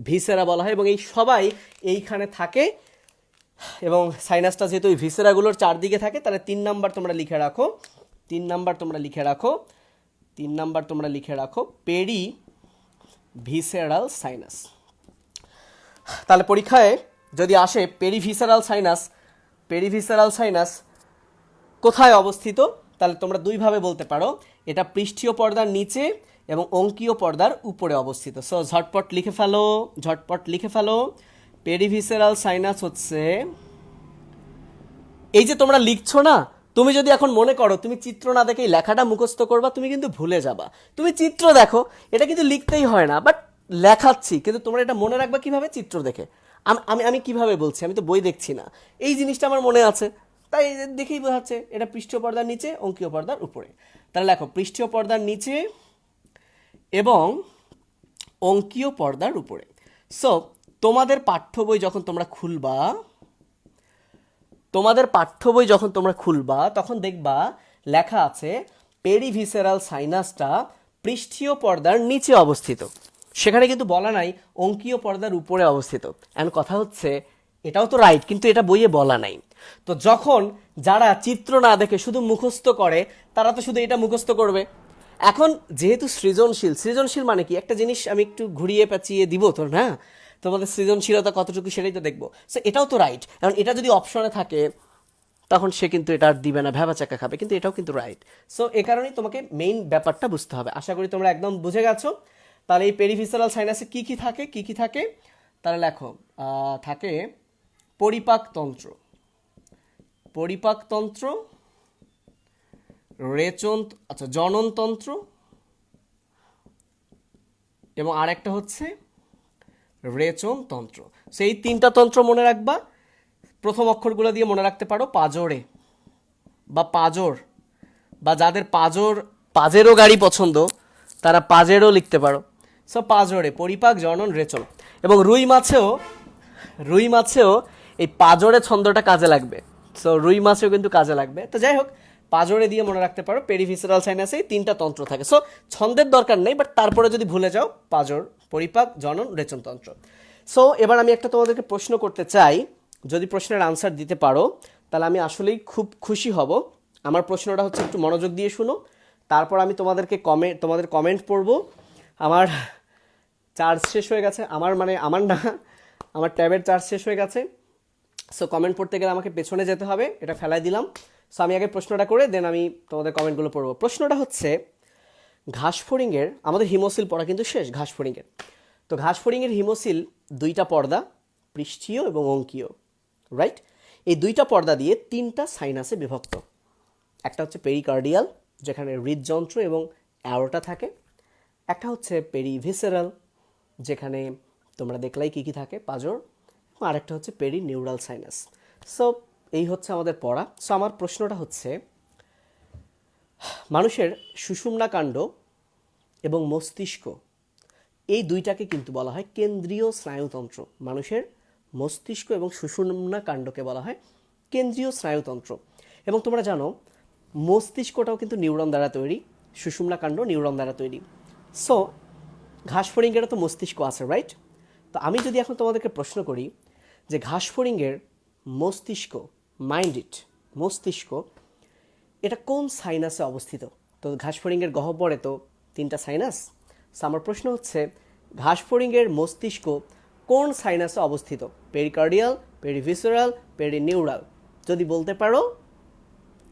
ভিসেরা বলা হয়, এবং এই সবাই এইখানে থাকে। এবং সাইনাসটা যেহেতু ওই ভিসেরাগুলোর চারদিকে থাকে, তাহলে 3 নাম্বার তোমরা লিখে রাখো, 3 নাম্বার তোমরা লিখে রাখো, 3 নাম্বার তোমরা লিখে রাখো পেরি ভিসেরাল সাইনাস। তাহলে পরীক্ষায় যদি আসে পেরিভিসেরাল সাইনাস, পেরিভিসেরাল সাইনাস কোথায় অবস্থিত, তাহলে তোমরা দুইভাবে বলতে পারো, এটা পৃষ্ঠীয় পর্দার নিচে এবং অঙ্কীয় পর্দার উপরে অবস্থিত। সো ঝটপট লিখে ফেলো, ঝটপট লিখে ফেলো। পেরিভিসেরাল সাইনাস হচ্ছে, এই যে তোমরা লিখছো না, তুমি যদি এখন মনে করো তুমি চিত্র না দেখেই লেখাটা মুখস্থ করবা, তুমি কিন্তু ভুলে যাবা। তুমি চিত্র দেখো, এটা কিন্তু লিখতেই হয় না, বাট লেখাচ্ছি, কিন্তু তোমরা এটা মনে রাখবা কিভাবে? চিত্র দেখে। আমি আমি কিভাবে বলছি, আমি তো বই দেখছি না, এই জিনিসটা আমার মনে আছে, তাই দেখেই বোঝাচ্ছে এটা পৃষ্ঠীয় পর্দার নিচে, অঙ্কীয় পর্দার উপরে। তাহলে লেখো পৃষ্ঠীয় পর্দার নিচে এবং অঙ্কীয় পর্দার উপরে। সো তোমাদের পাঠ্য বই যখন তোমরা খুলবা, তোমাদের পাঠ্য বই যখন তোমরা খুলবা, তখন দেখবা লেখা আছে পেরিভিসেরাল সাইনাসটা পৃষ্ঠীয় পর্দার নিচে অবস্থিত। সেখানে কিন্তু বলা নাই অঙ্কীয় পর্দার উপরে অবস্থিত। এন্ড কথা হচ্ছে এটাও তো রাইট, কিন্তু এটা বইয়ে বলা নাই। তো যখন যারা চিত্র না দেখে শুধু মুখস্থ করে, তারা তো শুধু এটা মুখস্থ করবে। এখন যেহেতু সৃজনশীল, সৃজনশীল মানে কি, একটা জিনিস আমি একটু ঘুরিয়ে পেঁচিয়ে দিব তো না, তোমাদের সৃজনশীলতা কতটুকু সেটাই তো দেখবো। সো এটাও তো রাইট, কারণ এটা যদি অপশনে থাকে তখন সে কিন্তু এটা আর দিবে না, ভ্যাবা চাকা খাবে, কিন্তু এটাও কিন্তু রাইট। সো এ কারণেই তোমাকে মেইন ব্যাপারটা বুঝতে হবে। আশা করি তোমরা একদম বুঝে গেছো। তাহলে এই পেরিভিসেরাল সাইনাসে কি কি থাকে, কি কি থাকে? তাহলে লেখো, থাকে পরিপাকতন্ত্র, পরিপাকতন্ত্র, আচ্ছা জননতন্ত্র, এবং আরেকটা হচ্ছে রেচনতন্ত্র। সেই 3টা তন্ত্র মনে রাখবা। প্রথম অক্ষরগুলো দিয়ে মনে রাখতে পারো পাজরে বা পাজর, বা যাদের পাজেরও গাড়ি পছন্দ তারা পাজেরও লিখতে পারো। সো পাজরে পরিপাক, জনন, রেচন। এবং রুই মাছেও এই পাজরে ছন্দটা কাজে লাগবে। সো রুই মাছেও কিন্তু কাজে লাগবে। তো যাই হোক, পাজরে দিয়ে মনে রাখতে পারো পেরিভিসেরাল সাইনাসে 3টা তন্ত্র থাকে। সো ছন্দের দরকার নেই, বাট তারপরে যদি ভুলে যাও, পাজর, পরিপাক, জনন, রেচন তন্ত্র। সো এবার আমি একটা তোমাদেরকে প্রশ্ন করতে চাই, যদি প্রশ্নের আনসার দিতে পারো তাহলে আমি আসলেই খুব খুশি হব। আমার প্রশ্নটা হচ্ছে, একটু মনোযোগ দিয়ে শুনো, তারপর আমি তোমাদের কমেন্ট পড়বো। আমার চার্জ শেষ হয়ে গেছে, আমার ট্যাবের চার্জ শেষ হয়ে গেছে। সো কমেন্ট পড়তে গেলে আমাকে পেছনে যেতে হবে, এটা ফেলাই দিলাম। সো আমি আগে প্রশ্নটা করে দেন আমি তোমাদের কমেন্টগুলো পড়বো। প্রশ্নটা হচ্ছে, ঘাসফড়িংয়ের, আমাদের হিমোসিল পড়া কিন্তু শেষ ঘাসফড়িংয়ের। তো ঘাসফড়িংয়ের হিমোসিল 2টা পর্দা, পৃষ্ঠীয় এবং অঙ্কীয়, রাইট? এই 2টা পর্দা দিয়ে 3টা সাইনাসে বিভক্ত। একটা হচ্ছে পেরিকার্ডিয়াল, যেখানে হৃদযন্ত্র এবং অ্যাওর্টা থাকে। একটা হচ্ছে পেরিভিসেরাল, যেখানে তোমরা দেখলাই কি কি থাকে, পাজর। আরেকটা হচ্ছে পেরিনিউরাল সাইনাস। সো এই হচ্ছে আমাদের পড়া। সো আমার প্রশ্নটা হচ্ছে, মানুষের সুষুম্না কাণ্ড এবং মস্তিষ্ক এই দুইটাকে কিন্তু বলা হয় কেন্দ্রীয় স্নায়ুতন্ত্র। মানুষের মস্তিষ্ক এবং সুষুম্না কাণ্ডকে বলা হয় কেন্দ্রীয় স্নায়ুতন্ত্র। এবং তোমরা জানো মস্তিষ্কটাও কিন্তু নিউরন দ্বারা তৈরি, সুষুম্না কাণ্ড নিউরন দ্বারা তৈরি। সো ঘাসফড়িংয়েরও তো মস্তিষ্ক আছে, রাইট? তো আমি যদি এখন তোমাদেরকে প্রশ্ন করি যে ঘাসফড়িংয়ের মস্তিষ্ক, মস্তিষ্ক এটা কোন সাইনাসে অবস্থিত? তো ঘাসফড়িংয়ের গহ্বরে তো 3টা সাইনাস। সো আমার প্রশ্ন হচ্ছে ঘাসফড়িংয়ের মস্তিষ্ক কোন সাইনাসে অবস্থিত? Pericardial, perivisceral, perineural? যদি বলতে পারো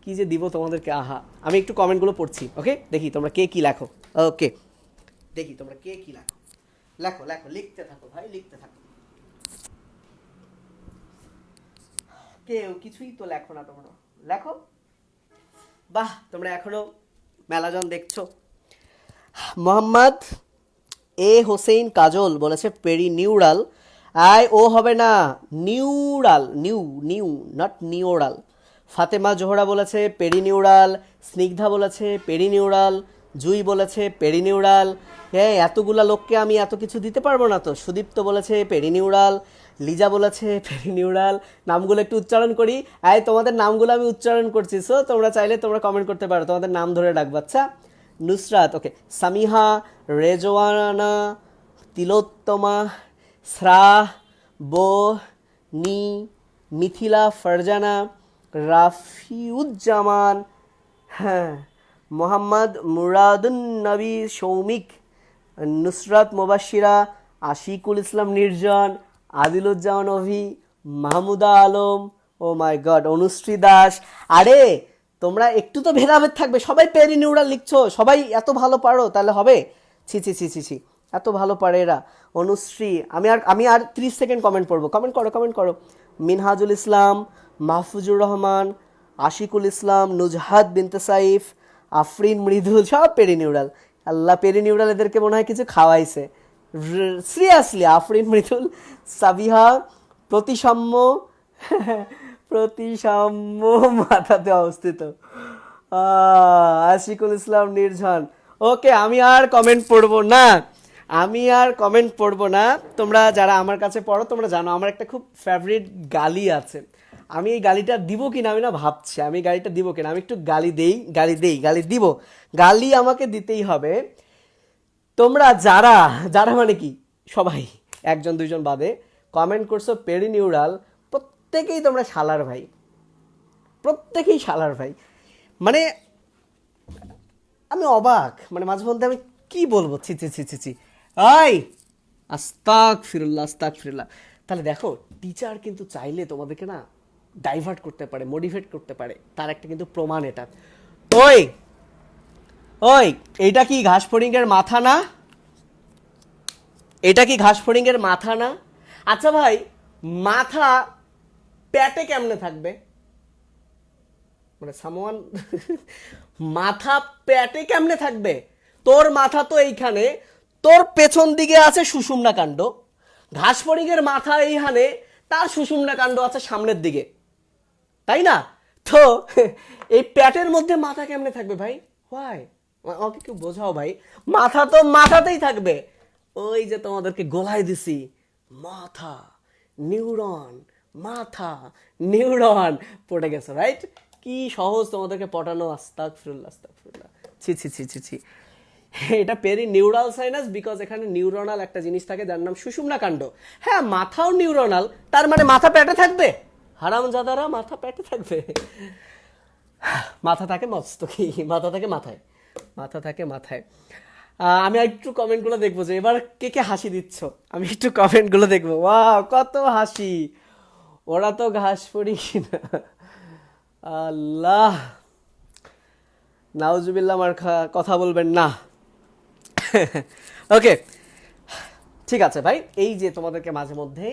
কি যে দিব তোমাদেরকে, আহা। আমি একটু কমেন্টগুলো পড়ছি, ওকে? দেখি তোমরা কে কি লেখো। ওকে, দেখি তোমরা কে কি লেখো। লেখো লেখো, লিখতে থাকো ভাই, লিখতে থাকো। কেউ কিছুই তো লেখো না তোমরা, লেখো। বাহ, তোমরা এখনো মেলাজন দেখছো। মোহাম্মদ এ হোসেন কাজল বলেছে পেরিনিউরাল। ও হবে না, neural, new not neural. Fatema Zohra বলেছে পেরিনিউরাল। স্নিগ্ধা বলেছে পেরিনিউরাল। জুই বলেছে পেরিনিউরাল। হ্যাঁ, এতগুলা লোককে আমি এত কিছু দিতে পারবো না তো। সুদীপ্ত বলেছে পেরিনিউরাল। লিজা বলেছে পেরিনিউরাল। নামগুলো একটু উচ্চারণ করি। তোমাদের নামগুলো আমি উচ্চারণ করছি, সো তোমরা চাইলে তোমরা কমেন্ট করতে পারো, তোমাদের নাম ধরে ডাকবো, আচ্ছা? নুসরাত, ওকে। সামিহা, রেজওয়ানা, তিলোত্তমা, স্রা, বো, নি, মিথিলা, ফারজানা, রাফিউজ্জামান, হ্যাঁ, মোহাম্মদ মুরাদুন নবী সৌমিক, নুসরাত মুবাশিরা, আশিকুল ইসলাম নির্জন, আদিলুজ্জামান অভি, মাহমুদা আলম, ও মাই গড, অনুশ্রী দাস। আরে তোমরা একটু তো ভেদাভেদ থাকবে। সবাই পেরিনিউরাল লিখছো, সবাই এত ভালো পারো, তাহলে হবে? ছি ছি ছি ছি ছি, এত ভালো পারে এরা। অনুশ্রী, আমি আর 30 সেকেন্ড কমেন্ট পড়বো। কমেন্ট করো। মিনহাজুল ইসলাম, মাহফুজুর রহমান, আশিকুল ইসলাম, নুজহাত বিনতে সাইফ, আফরিন মৃদুল, সব পেরিনিউরাল। আল্লাহ, পেরিনিউরাল এদেরকে মনে হয় কিছু খাওয়াইছে। সিরিয়াসলি, আফরিন মৃদুল, সাবিহা, প্রতিসাম্য, প্রতিসাম্য মাথাতে অবস্থিত, আশিকুল ইসলাম নির্ঝন। ওকে, আমি আর কমেন্ট পড়বো না। তোমরা যারা আমার কাছে পড়ো তোমরা জানো আমার একটা খুব ফেভারিট গালি আছে। আমি এই গালিটা দিব কিনা আমি না ভাবছি, আমি গালিটা দিব কিনা। আমি একটু গালি দিব। গালি আমাকে দিতেই হবে। তোমরা যারা মানে কি সবাই, 1-2 বাদে কমেন্ট করছো পেরিনিউরাল, প্রত্যেকেই তোমরা শালার ভাই, মানে আমি অবাক, মানে মাঝে মধ্যে আমি কি বলবো, ছি ছি ছি ছি ছি। আস্তাগফিরুল্লাহ। তাহলে দেখো, টিচার কিন্তু চাইলে তোমাদেরকে না ডাইভার্ট করতে পারে, মোটিভেট করতে পারে, তার একটা কিন্তু প্রমাণ এটা। এইটা কি ঘাসফড়িংয়ের মাথা না? আচ্ছা ভাই, মাথা পেটে কেমনে থাকবে? মানে সামওয়ান মাথা পেটে কেমনে থাকবে? তোর মাথা তো এইখানে, তোর পেছন দিকে আছে সুষুম্না কাণ্ড। ঘাসফড়িংয়ের মাথা এইখানে, তার সুষুম্না কাণ্ড আছে সামনের দিকে, তাই না? তো এই পেটের মধ্যে মাথা কেমনে থাকবে ভাই? হোয়াই? আমাকে কেউ বোঝাও ভাই। মাথা তো মাথাতেই থাকবে। ওই যে তোমাদেরকে গোলায় দিছি, মাথা নিউরন পড়ে গেছে, রাইট? কি সহজ তোমাদেরকে পটানো। আস্তাগফিরুল্লাহ। ছি ছি ছি ছি ছি। এটা পেরিনিউরাল সাইনাস, বিকজ এখানে নিউরনাল একটা জিনিস থাকে যার নাম সুষুম্না কাণ্ড। হ্যাঁ, মাথাও নিউরনাল, তার মানে মাথা পেটে থাকবে? হারামজাদারা, মাথা পেটে থাকবে? মাথা থাকে মস্তকে, মাথা থাকে মাথায়। আমি একটু কমেন্টগুলো দেখবো যে এবার কে কে হাসি দিচ্ছ। আমি একটু কমেন্টগুলো দেখবো। ওয়াও, কত হাসি! ওরা তো ঘাসফড়িং কিনা। আল্লাহ, নাউজুবিল্লাহ, আমার কথা বলবেন না। ওকে, ঠিক আছে ভাই। এই যে তোমাদেরকে মাঝে মধ্যে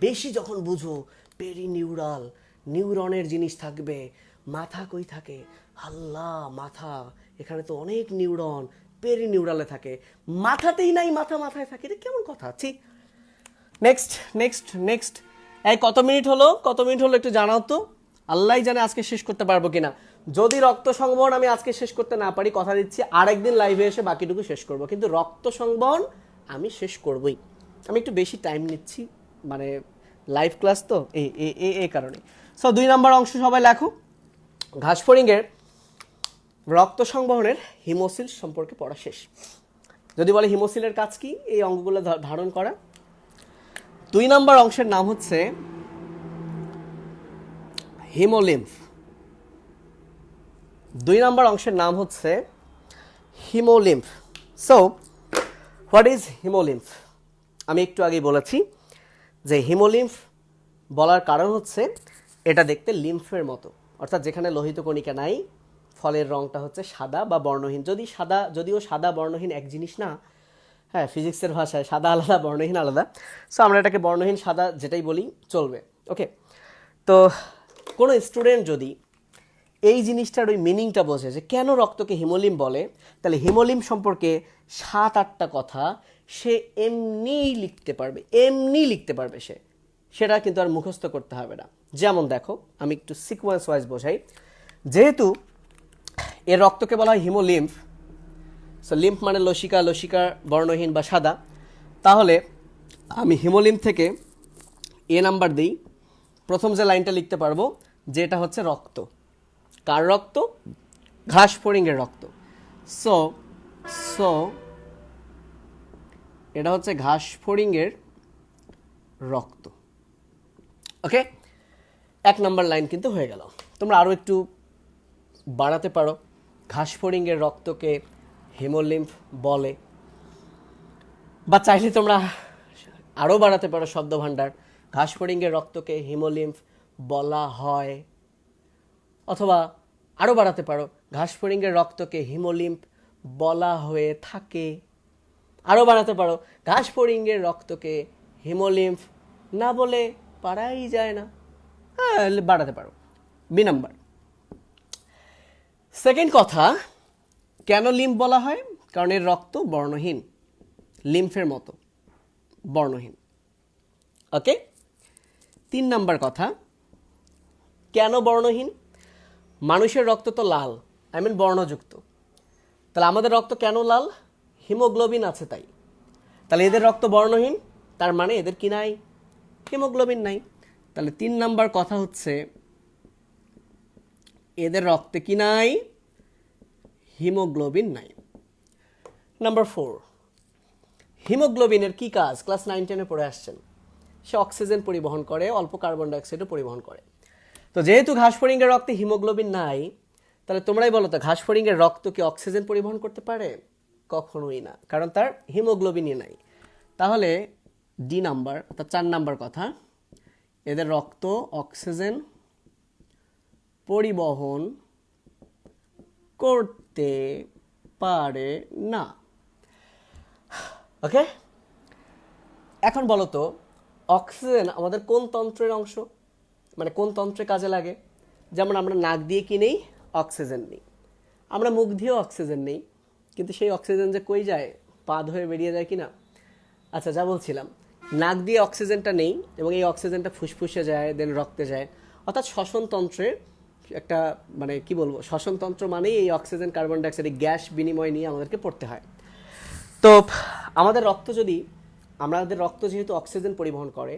বেশি যখন বুঝো পেরিনিউরাল, নিউরনের জিনিস থাকবে, মাথা কই থাকে? আল্লাহ, মাথা, এখানে তো অনেক নিউরন পেরিনিউরালে থাকে, মাথাতেই নাই, মাথায় থাকে, এটা কেমন কথা? ঠিক। নেক্সট। এই কত মিনিট হলো একটু জানাও তো, আল্লাহই জানে আজকে শেষ করতে পারবো কিনা। যদি রক্ত সংবহন আমি আজকে শেষ করতে না পারি, কথা দিচ্ছি আরেকদিন লাইভে এসে বাকিটুকু শেষ করব, কিন্তু রক্ত সংবহন আমি শেষ করবই। আমি একটু বেশি টাইম নিচ্ছি, মানে লাইভ ক্লাস তো এই কারণে। সো 2 নম্বর অংশ সবাই লেখো। ঘাসফড়িংয়ের রক্ত সংবহনের হিমোসিল সম্পর্কে পড়া শেষ। যদি বলে হিমোসিলের কাজ কি, এই অঙ্গগুলো ধারণ করা। 2 নম্বর অংশের নাম হচ্ছে হিমোলিম্ফ। 2 নম্বর অংশের নাম হচ্ছে haemolymph. So what is haemolymph? আমি একটু আগেই বলেছি যে হিমোলিম্ফ বলার কারণ হচ্ছে এটা দেখতে লিম্ফের মতো, অর্থাৎ যেখানে লোহিত কণিকা নাই, ফলের রঙটা হচ্ছে সাদা বা বর্ণহীন। যদিও সাদা বর্ণহীন এক জিনিস না, হ্যাঁ, ফিজিক্সের ভাষায় সাদা আলাদা বর্ণহীন আলাদা। সো আমরা এটাকে বর্ণহীন সাদা যেটাই বলি চলবে। ওকে, তো কোনো স্টুডেন্ট যদি এই জিনিসটার ওই মিনিংটা বোঝে যে কেন রক্তকে হিমোলিম্ফ বলে, তাহলে হিমোলিম্ফ সম্পর্কে 7-8টা কথা সে এমনিই লিখতে পারবে সেটা কিন্তু আর মুখস্থ করতে হবে না। যেমন দেখো, আমি একটু সিকোয়েন্স ওয়াইজ বোঝাই। যেহেতু এর রক্তকে বলা হয় হিমোলিম্ফ, সো লিম্ফ মানে লসিকা বর্ণহীন বা সাদা, তাহলে আমি হিমোলিম্ফ থেকে এ নাম্বার দিই। প্রথম যে লাইনটা লিখতে পারবো যে এটা হচ্ছে রক্ত। কার রক্ত? ঘাসফড়িংয়ের রক্ত। সো এটা হচ্ছে ঘাসফড়িংয়ের রক্ত। ওকে, 1 নম্বর লাইন কিন্তু হয়ে গেল। তোমরা আরও একটু বাড়াতে পারো, ঘাসফড়িংয়ের রক্তকে হিমোলিম্ফ বলে, বা চাইলে তোমরা আরও বাড়াতে পারো শব্দ ভাণ্ডার, ঘাসফড়িংয়ের রক্তকে হিমোলিম্ফ বলা হয়, অথবা আরও বাড়াতে পারো ঘাসফড়িংয়ের রক্তকে হিমোলিম্ফ বলা হয়ে থাকে। আরও বাড়াতে পারো ঘাসফড়িংয়ের রক্তকে হিমোলিম্ফ না বলে পারাই যায় না। হ্যাঁ, বাড়াতে পারো। বি নাম্বার, সেকেন্ড কথা, কেন লিম্ফ বলা হয়? কারণ এর রক্ত বর্ণহীন, লিম্ফের মতো বর্ণহীন। ওকে, 3 নাম্বার কথা, কেন বর্ণহীন? মানুষের রক্ত তো লাল, বর্ণযুক্ত। তাহলে আমাদের রক্ত কেন লাল? হিমোগ্লোবিন আছে তাই। তাহলে এদের রক্ত বর্ণহীন, তার মানে এদের কি নাই? হিমোগ্লোবিন নাই। তাহলে 3 নাম্বার কথা হচ্ছে এদের রক্তে কি নাই? হিমোগ্লোবিন নাই। নাম্বার 4, হিমোগ্লোবিনের কি কাজ? ক্লাস 9-10-এ পড়ে আসছেন। সে অক্সিজেন পরিবহন করে, অল্প কার্বন ডাইঅক্সাইডও পরিবহন করে। তো যেহেতু ঘাসফড়িংয়ের রক্তে হিমোগ্লোবিন নাই, তাহলে তোমরাই বলো তো ঘাসফড়িংয়ের রক্ত কি অক্সিজেন পরিবহন করতে পারে? কখনোই না, কারণ তার হিমোগ্লোবিনই নাই। তাহলে ডি নাম্বার, অর্থাৎ 4 নাম্বার কথা, এদের রক্ত অক্সিজেন পরিবহন করতে পারে না। ওকে, এখন বলো তো অক্সিজেন আমাদের কোন তন্ত্রের অংশ, মানে কোন তন্ত্রে কাজে লাগে? যেমন আমরা নাক দিয়ে কি নেই? অক্সিজেন নেই। আমরা মুখ দিয়েও অক্সিজেন নেই, কিন্তু সেই অক্সিজেন যে কই যায়? পাদ হয়ে বেরিয়ে যায় কি না? আচ্ছা, যা বলছিলাম, নাক দিয়ে অক্সিজেনটা নেই এবং এই অক্সিজেনটা ফুসফুসে যায়, দেন রক্তে যায়, অর্থাৎ শ্বসনতন্ত্রের একটা, মানে কি বলবো, শ্বসনতন্ত্র মানেই এই অক্সিজেন কার্বন ডাইঅক্সাইড গ্যাস বিনিময় নিয়ে আমাদেরকে পড়তে হয়। তো আমাদের রক্ত যেহেতু অক্সিজেন পরিবহন করে,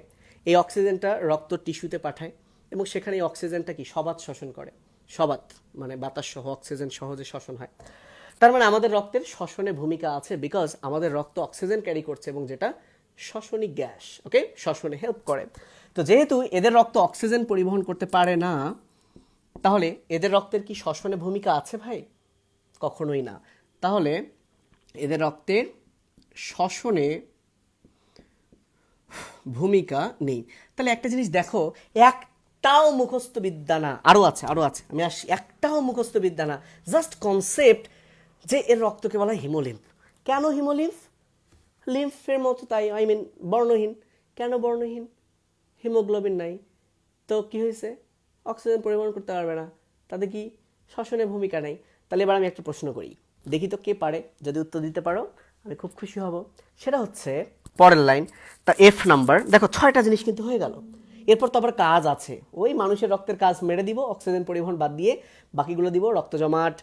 এই অক্সিজেনটা রক্ত টিস্যুতে পাঠায় এবং সেখানে এই অক্সিজেনটা কি সবাত শোষণ করে। সবাত মানে বাতাস সহ অক্সিজেন সহজে শোষণ হয়। তার মানে আমাদের রক্তের শ্বসনে ভূমিকা আছে, বিকজ আমাদের রক্ত অক্সিজেন ক্যারি করছে এবং যেটা শ্বসনিক গ্যাস, ওকে, শ্বসনে হেল্প করে। তো যেহেতু এদের রক্ত অক্সিজেন পরিবহন করতে পারে না, তাহলে এদের রক্তের কি শ্বসনে ভূমিকা আছে ভাই? কখনোই না। তাহলে এদের রক্তের শ্বসনে ভূমিকা নেই। তাহলে একটা জিনিস দেখো, একটাও মুখস্থ বিদ্যা না, আরও আছে, আমি আসছি, একটাও মুখস্থ বিদ্যা না, জাস্ট কনসেপ্ট যে এর রক্তকে বলা হয় হিমোলিম্ফ। কেন হিমোলিম্ফ? লিম্ফের মতো তাই, বর্ণহীন। কেন বর্ণহীন? হিমোগ্লোবিন নাই, তো কি হয়েছে? অক্সিজেন পরিবহন করতে পারবে না, তাদের কি শ্বসনের ভূমিকা নাই। তাহলে এবার আমি একটা প্রশ্ন করি, দেখি তো কে পারে। যদি উত্তর দিতে পারো আমি খুব খুশি হব। সেটা হচ্ছে পরের লাইন, তা এফ নাম্বার। দেখো 6টা জিনিস কিন্তু হয়ে গেল। এরপর তো আবার কাজ আছে, ওই মানুষের রক্তের কাজ মেরে দিব অক্সিজেন পরিবহন বাদ দিয়ে, বাকিগুলো দিব রক্ত জমাট,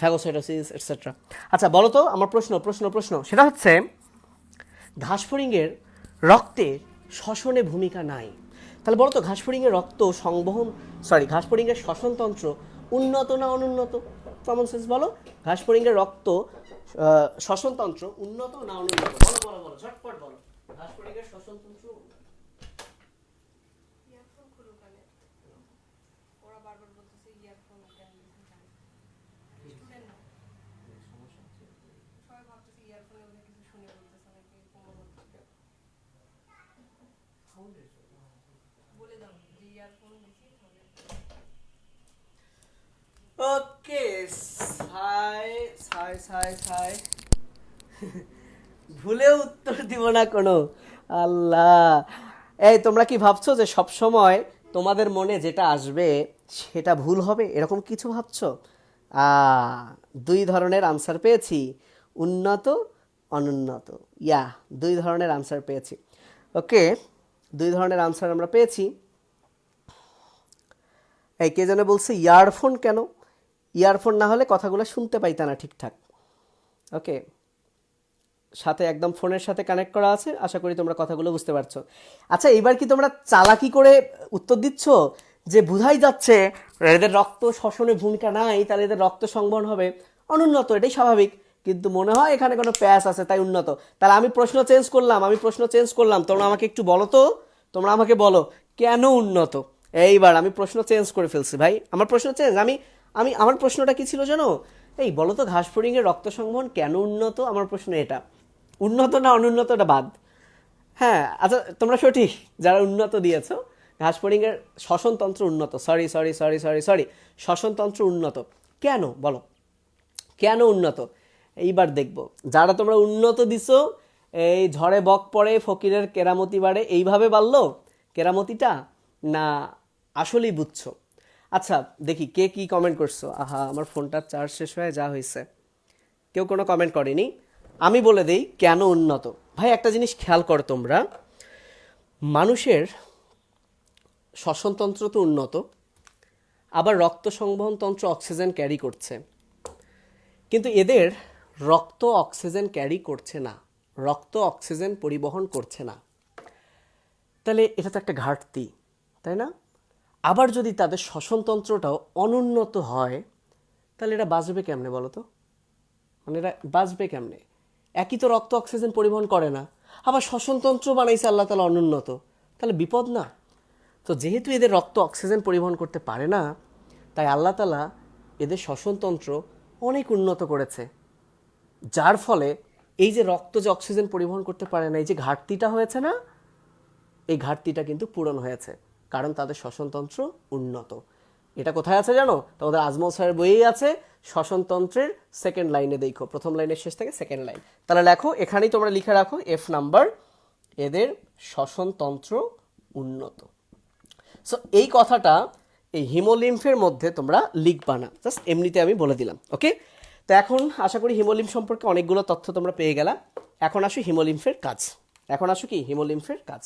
ফ্যাগোসাইটোসিস এটসেট্রা। আচ্ছা বলো তো, আমার প্রশ্ন প্রশ্ন প্রশ্ন সেটা হচ্ছে, ঘাসফড়িংয়ের রক্তের শ্বসনে ভূমিকা নাই, তাহলে বলো তো ঘাসফড়িংয়ের রক্ত সংবহন, ঘাসফড়িংয়ের শ্বসনতন্ত্র উন্নত না অনুন্নত? কমন সেন্স বলো, ঘাসফড়িংয়ের রক্ত শ্বসনতন্ত্র উন্নত না অনুন্নত? বলো বলো বলো, ঝটপট বলো। ঘাসফড়িংয়ের শ্বসনতন্ত্র ওকে, ছাই ছাই ছাই ছাই, ভুলেও উত্তর দিব না কোনো। আল্লাহ, এই তোমরা কি ভাবছো যে সব সময় তোমাদের মনে যেটা আসবে সেটা ভুল হবে, এরকম কিছু ভাবছো? আ দুই ধরনের আনসার পেয়েছি, উন্নত অনুন্নত। ইয়া, দুই ধরনের আনসার পেয়েছি। ওকে, দুই ধরনের আনসার আমরা পেয়েছি। এই কে যেন বলছে ইয়ারফোন কেন? ইয়ারফোন না হলে কথাগুলো শুনতে পাইতা না ঠিকঠাক। ওকে, সাথে একদম ফোনের সাথে কানেক্ট করা আছে, আশা করি তোমরা কথাগুলো বুঝতে পারছো। আচ্ছা, এবার কি তোমরা চালাকি করে উত্তর দিচ্ছ যে বোঝাই যাচ্ছে এদের রক্ত শ্বসনের ভূমিকা নাই, তাহলে এদের রক্ত সংবহন হবে অনুন্নত, এটাই স্বাভাবিক, কিন্তু মনে হয় এখানে কোনো প্যাচ আছে তাই উন্নত। তাহলে আমি প্রশ্ন চেঞ্জ করলাম, তোমরা আমাকে একটু বলো তো, তোমরা আমাকে বলো কেন উন্নত? এইবার আমি প্রশ্ন চেঞ্জ করে ফেলছি ভাই, আমার প্রশ্ন চেঞ্জ। আমি আমি আমার প্রশ্নটা কি ছিল জানো? এই বলো তো ঘাসফড়িংয়ের রক্ত সংবহন কেন উন্নত? আমার প্রশ্ন এটা, উন্নত না অনুন্নতটা বাদ। হ্যাঁ আচ্ছা, তোমরা সঠিক যারা উন্নত দিয়েছো, ঘাসফড়িংয়ের শ্বসনতন্ত্র উন্নত, সরি, শ্বসনতন্ত্র উন্নত। কেন বলো, কেন উন্নত? এইবার দেখবো যারা তোমরা উন্নত দিছো, এই ঝড়ে বক পড়ে ফকিরের কেরামতি বাড়ে, এইভাবে বাড়লো কেরামতিটা, না আসলেই বুঝছো? আচ্ছা দেখি কে কি কমেন্ট করছো। আহা, আমার ফোনটার চার্জ শেষ হয়ে যা হয়েছে, কেউ কোনো কমেন্ট করেনি। আমি বলে দেই কেন উন্নত। ভাই একটা জিনিস খেয়াল করো তোমরা, মানুষের শ্বসনতন্ত্র তো উন্নত, আবার রক্ত সংবহন তন্ত্র অক্সিজেন ক্যারি করছে, কিন্তু এদের রক্ত অক্সিজেন ক্যারি করছে না, রক্ত অক্সিজেন পরিবহন করছে না, তাহলে এটা তো একটা ঘাটতি, তাই না? আবার যদি তাদের শ্বসনতন্ত্রটাও অনুন্নত হয়, তাহলে এটা বাঁচবে কেমনে বলো তো? মানে এরা বাঁচবে কেমনে? একই তো রক্ত অক্সিজেন পরিবহন করে না, আবার শ্বসনতন্ত্র বানাইছে আল্লাহ তাআলা অনুন্নত, তাহলে বিপদ না? তো যেহেতু এদের রক্ত অক্সিজেন পরিবহন করতে পারে না, তাই আল্লাহ তাআলা এদের শ্বসনতন্ত্র অনেক উন্নত করেছে, যার ফলে এই যে রক্ত যে অক্সিজেন পরিবহন করতে পারে না, এই যে ঘাটতিটা হয়েছে না, এই ঘাটতিটা কিন্তু পূরণ হয়েছে, কারণ তাদের শ্বসনতন্ত্র উন্নত। এটা কোথায় আছে জানো? তোমাদের আজমল স্যারের বইয়েই আছে, শ্বসনতন্ত্রের সেকেন্ড লাইনে দেখো, প্রথম লাইনের শেষ থেকে সেকেন্ড লাইন। তাহলে লেখো, এখানেই তোমরা লিখে রাখো F নাম্বার, এদের শ্বসনতন্ত্র উন্নত। সো এই কথাটা এই হিমোলিম্ফের মধ্যে তোমরা লিখবা না, জাস্ট এমনিতে আমি বলে দিলাম। ওকে, তো এখন আশা করি হিমোলিম্ফ সম্পর্কে অনেকগুলো তথ্য তোমরা পেয়ে গেলা। এখন আসো হিমোলিম্ফের কাজ, এখন আসো কি হিমোলিম্ফের কাজ।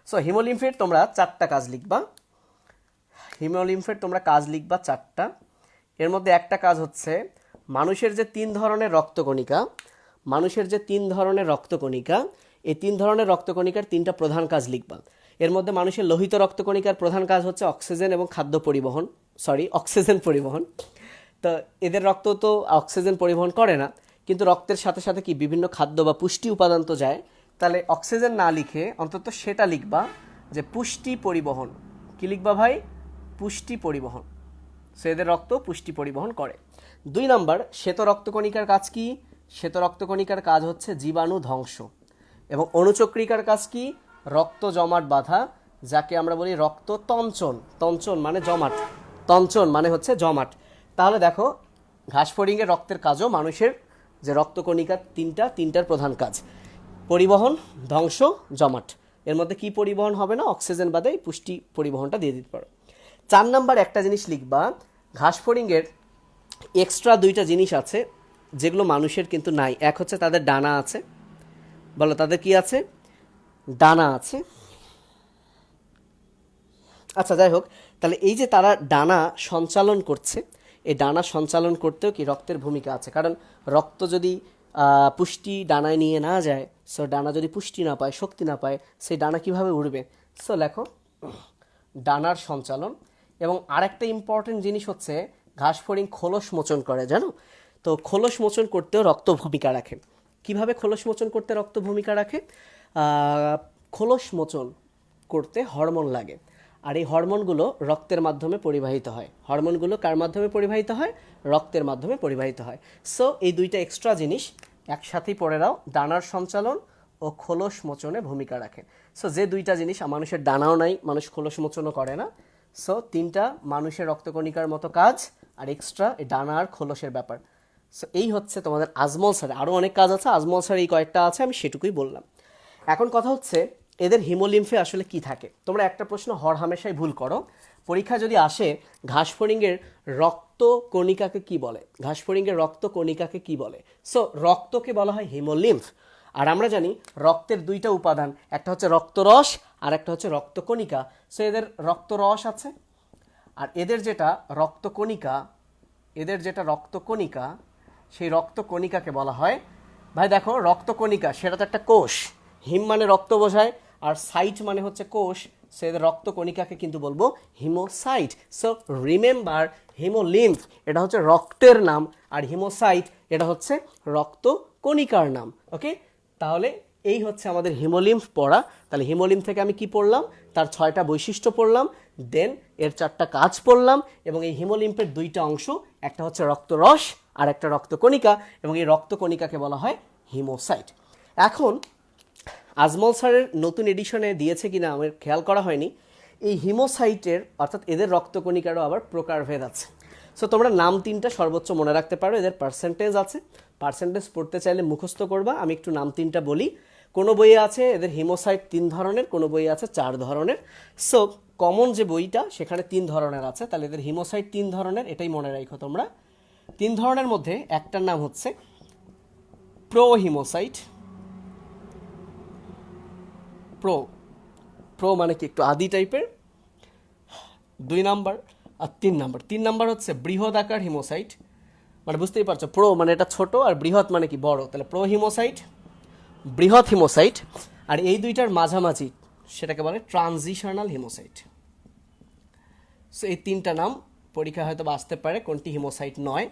সো হিমোলিম্ফের তোমরা 4টা কাজ লিখবা, হিমোলিম্ফের তোমরা কাজ লিখবা 4টা। এর মধ্যে একটা কাজ হচ্ছে মানুষের যে 3 ধরনের রক্তকণিকা, মানুষের যে 3 ধরনের রক্তকণিকা, এই 3 ধরনের রক্তকণিকার 3টা প্রধান কাজ লিখবা। এর মধ্যে মানুষের লোহিত রক্তকণিকার প্রধান কাজ হচ্ছে অক্সিজেন এবং খাদ্য পরিবহন, অক্সিজেন পরিবহন। তো এদের রক্ত তো অক্সিজেন পরিবহন করে না, কিন্তু রক্তের সাথে সাথে কি বিভিন্ন খাদ্য বা পুষ্টি উপাদান তো যায়। তাহলে অক্সিজেন না লিখে অন্তত সেটা লিখবা যে পুষ্টি পরিবহন। কি লিখবা ভাই? পুষ্টি পরিবহন। সো এদের রক্ত পুষ্টি পরিবহন করে। 2 নাম্বার, শ্বেত রক্তকণিকার কাজ কি? শ্বেত রক্তকণিকার কাজ হচ্ছে জীবাণু ধ্বংস। এবং অণুচক্রিকার কাজ কি? রক্ত জমাট বাঁধা, যাকে আমরা বলি রক্ত তঞ্চন। তঞ্চন মানে জমাট, তঞ্চন মানে হচ্ছে জমাট। তাহলে দেখো, ঘাসফড়িংয়ের রক্তের কাজও মানুষের যে রক্তকণিকা 3টার প্রধান কাজ পরিবহন, ধ্বংস, জমাট। এর মধ্যে কি পরিবহন হবে না? অক্সিজেন বাদে পুষ্টি পরিবহনটা দিয়ে দিতে পারো। 4 নাম্বার একটা জিনিস লিখবা, ঘাসফড়িংয়ের এক্সট্রা 2টা জিনিস আছে যেগুলো মানুষের কিন্তু নাই। এক হচ্ছে তাদের ডানা আছে, বলো তাদের কি আছে? ডানা আছে। আচ্ছা যাই হোক, তাহলে এই যে তারা ডানা সঞ্চালন করছে, এই ডানা সঞ্চালন করতেও কি রক্তের ভূমিকা আছে, কারণ রক্ত যদি পুষ্টি ডানায় নিয়ে না যায়, সো ডানা যদি পুষ্টি না পায়, শক্তি না পায়, সেই ডানা কিভাবে উড়বে। সো লেখো ডানার সঞ্চালন। এবং আরেকটা ইম্পর্টেন্ট জিনিস হচ্ছে ঘাস ফড়িং খোলস মোচন করে, জানো তো খোলস মোচন করতেও রক্ত ভূমিকা রাখে। কিভাবে খোলস মোচন করতে রক্ত ভূমিকা রাখে? খোলস মোচন করতে হরমোন লাগে, আর এই হরমোনগুলো রক্তের মাধ্যমে পরিবাহিত হয়। হরমোনগুলো কার মাধ্যমে পরিবাহিত হয়? রক্তের মাধ্যমে পরিবাহিত হয়। সো এই দুইটা এক্সট্রা জিনিস একসাথেই পড়ে দাও, ডানার সঞ্চালন ও খোলস মোচনে ভূমিকা রাখে। সো যে দুইটা জিনিস, মানুষের ডানাও নাই, মানুষ খোলস মোচনও করে না, সো তিনটা মানুষের রক্তকণিকার মতো কাজ, আর এক্সট্রা এই ডানা আর খোলসের ব্যাপার। সো এই হচ্ছে তোমাদের আজমল স্যার, আরও অনেক কাজ আছে, আজমল স্যার এই কয়েকটা আছে, আমি সেটুকুই বললাম। এখন কথা হচ্ছে এদের হিমোলিম্ফে আসলে কি থাকে। তোমরা একটা প্রশ্ন হর হামেশাই ভুল করো, পরীক্ষা যদি আসে ঘাস ফড়িংয়ের রক্ত কণিকাকে কি বলে, ঘাস ফড়িংয়ের রক্ত কণিকাকে কি বলে। সো রক্তকে বলা হয় হিমোলিম্ফ। আর আমরা জানি রক্তের দুইটা উপাদান, একটা হচ্ছে রক্তরস আর একটা হচ্ছে রক্তকণিকা। সো এদের রক্তরস আছে, আর এদের যেটা রক্তকণিকা, সেই রক্তকণিকাকে বলা হয়, ভাই দেখো রক্তকণিকা সেটা তো একটা কোষ, হিম মানে রক্ত বোঝায়, আর সাইট মানে হচ্ছে কোষ, সো এদের রক্তকণিকাকে কিন্তু বলবো হিমোসাইট। সো রিমেম্বার, হিমোলিম্ফ এটা হচ্ছে রক্তের নাম, আর হিমোসাইট এটা হচ্ছে রক্তকণিকার নাম। ওকে, তাহলে এই হচ্ছে আমাদের হিমোলিম্ফ পড়া। তাহলে হিমোলিম্ফ থেকে আমি কি পড়লাম? তার 6টা বৈশিষ্ট্য পড়লাম, দেন এর 4টা কাজ পড়লাম, এবং এই হিমোলিম্ফের 2টা অংশ, একটা হচ্ছে রক্তরস আর একটা রক্তকণিকা, এবং এই রক্তকণিকাকে বলা হয় হিমোসাইট। এখন আজমল স্যারের নতুন এডিশনে দিয়েছে কিনা আমার খেয়াল করা হয়নি, এই হিমোসাইটের অর্থাৎ এদের রক্তকণিকারও আবার প্রকারভেদ আছে। সো তোমরা নাম 3টা সর্বোচ্চ মনে রাখতে পারো, এদের পার্সেন্টেজ আছে, পার্সেন্টেজ পড়তে চাইলে মুখস্থ করবা। আমি একটু নাম 3টা বলি। কোনো বইয়ে আছে এদের হিমোসাইট 3 ধরনের, কোনো বইয়ে আছে 4 ধরনের। সো কমন যে বইটা সেখানে 3 ধরনের আছে, তাহলে এদের হিমোসাইট 3 ধরনের, এটাই মনে রাখো তোমরা। 3 ধরনের মধ্যে একটার নাম হচ্ছে প্রোহিমোসাইট। প্রো মানে কি একটু আদি টাইপের, 2 নাম্বার। আর 3 নাম্বার হচ্ছে বৃহৎ আকার হিমোসাইট, মানে বুঝতেই পারছো প্রো মানে এটা ছোট, আর বৃহৎ মানে কি বড়, তাহলে প্রো হিমোসাইট, বৃহৎ হিমোসাইট। আর এই দুইটার মাঝামাঝি সেটাকে বলে ট্রানজিশনাল হিমোসাইট। সো এই 3টা নাম পরীক্ষা হয়তো বা আসতে পারে, কোনটি হিমোসাইট নয়।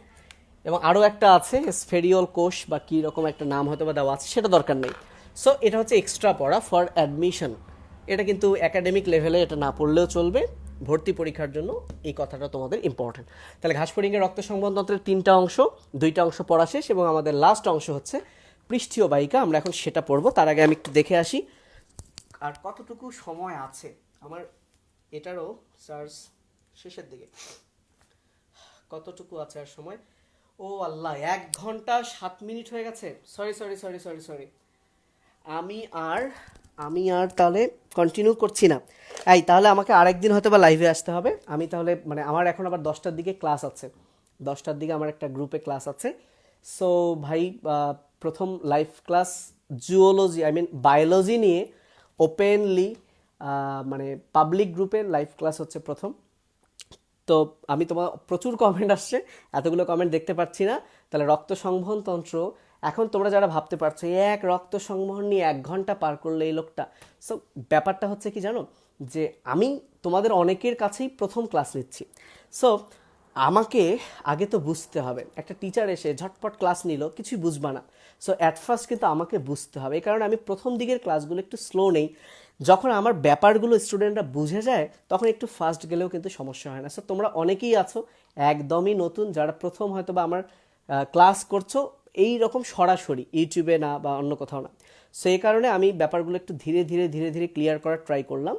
এবং আরও একটা আছে স্ফেরিওল কোষ বা কী রকম একটা নাম হয়তো বা দেওয়া আছে, সেটা দরকার নেই। সো এটা হচ্ছে এক্সট্রা পড়া ফর অ্যাডমিশন, এটা কিন্তু একাডেমিক লেভেলে এটা না পড়লেও চলবে, ভর্তি পরীক্ষার জন্য এই কথাটা তোমাদের ইম্পর্টেন্ট। তাহলে ঘাস ফড়িংয়ের রক্ত সংবহনতন্ত্রের 3টা অংশ, 2টা অংশ পড়া শেষ, এবং আমাদের লাস্ট অংশ হচ্ছে পৃষ্ঠীয় বাহিকা, আমরা এখন সেটা পড়বো। তার আগে আমি একটু দেখে আসি আর কতটুকু সময় আছে আমার, এটারও চার্জ শেষের দিকে, কতটুকু আছে আর সময়। ও আল্লাহ, 1 ঘন্টা 7 মিনিট হয়ে গেছে। সরি, আমি আর তাহলে কন্টিনিউ করছি না। তাহলে আমাকে আরেকদিন হয়তো বা লাইভে আসতে হবে। আমি তাহলে মানে আমার এখন আবার 10টার দিকে ক্লাস আছে, 10টার দিকে আমার একটা গ্রুপে ক্লাস আছে। সো ভাই প্রথম লাইভ ক্লাস জুওলজি, বায়োলজি নিয়ে ওপেনলি, মানে পাবলিক গ্রুপে লাইভ ক্লাস হচ্ছে প্রথম। তো আমি তোমার প্রচুর কমেন্ট আসছে, এতগুলো কমেন্ট দেখতে পাচ্ছি না। তাহলে রক্ত সংবহন তন্ত্র, এখন তোমরা যারা ভাবতে পারছো এক রক্ত সংবহন নিয়ে 1 ঘন্টা পার করলে এই লোকটা, সো ব্যাপারটা হচ্ছে কি জানো, যে আমি তোমাদের অনেকের কাছেই প্রথম ক্লাস নিচ্ছি। সো আমাকে আগে তো বুঝতে হবে, একটা টিচার এসে ঝটপট ক্লাস নিল, কিছুই বুঝবা না। সো অ্যাট ফার্স্ট কিন্তু আমাকে বুঝতে হবে, এই কারণে আমি প্রথম দিকের ক্লাসগুলো একটু স্লো নেই। যখন আমার ব্যাপারগুলো স্টুডেন্টরা বুঝে যায় তখন একটু ফাস্ট গেলেও কিন্তু সমস্যা হয় না। সো তোমরা অনেকেই আছো একদমই নতুন, যারা প্রথম হয়তো বা আমার ক্লাস করছো এই রকম সরাসরি ইউটিউবে না বা অন্য কোথাও না। সো এই কারণে আমি ব্যাপারগুলো একটু ধীরে ধীরে ক্লিয়ার করার ট্রাই করলাম।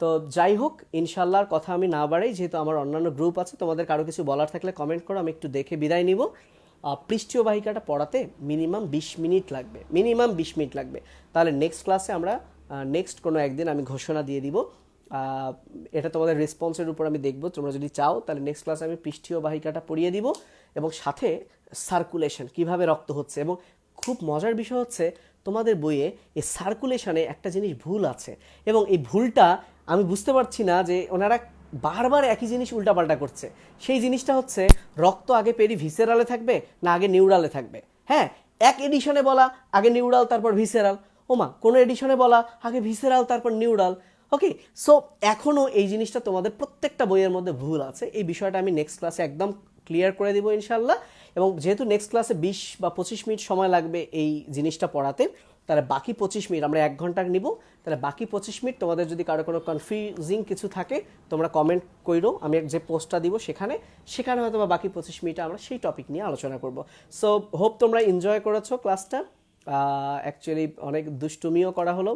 তো যাই হোক, ইনশাল্লাহর কথা আমি না বাড়াই, যেহেতু আমার অন্যান্য গ্রুপ আছে, তোমাদের কারো কিছু বলার থাকলে কমেন্ট করো, আমি একটু দেখে বিদায় নিব। পৃষ্ঠীয় বাহিকাটা পড়াতে মিনিমাম 20 মিনিট লাগবে। তাহলে নেক্সট ক্লাসে আমরা নেক্সট কোনো একদিন আমি ঘোষণা দিয়ে দিব, এটা তোমাদের রেসপন্সের উপর আমি দেখব। তোমরা যদি চাও তাহলে নেক্সট ক্লাসে আমি পৃষ্ঠীয় বাহিকাটা পড়িয়ে দিব, এবং সাথে সার্কুলেশন কিভাবে রক্ত হচ্ছে। এবং খুব মজার বিষয় হচ্ছে তোমাদের বইয়ে এই সার্কুলেশনে একটা জিনিস ভুল আছে, এবং এই ভুলটা আমি বুঝতে পারছি না যে ওনারা বারবার একই জিনিস উল্টাপাল্টা করছে। সেই জিনিসটা হচ্ছে রক্ত আগে ভিসেরালে থাকবে না আগে নিউরালে থাকবে। হ্যাঁ, এক এডিশনে বলা আগে নিউরাল তারপর ভিসেরাল, ওমা কোনো এডিশনে বলা আগে ভিসেরাল তারপর নিউরাল। ওকে, সো এখনও এই জিনিসটা তোমাদের প্রত্যেকটা বইয়ের মধ্যে ভুল আছে। এই বিষয়টা আমি নেক্সট ক্লাসে একদম ক্লিয়ার করে দিব ইনশাল্লাহ। এবং যেহেতু নেক্সট ক্লাসে 20 বা 25 মিনিট সময় লাগবে এই জিনিসটা পড়াতে, তাহলে বাকি 25 মিনিট আমরা 1 ঘন্টা নিব। তাহলে বাকি 25 মিনিট তোমাদের যদি কারো কোনো কনফিউজিং কিছু থাকে তোমরা কমেন্ট করো, আমি যে পোস্টটা দিব সেখানে হয়তো বা বাকি 25 মিনিটে আমরা সেই টপিক নিয়ে আলোচনা করব। সো হোপ তোমরা এনজয় করেছো ক্লাসটা। অ্যাকচুয়ালি অনেক দুষ্টুমিও করা হলো।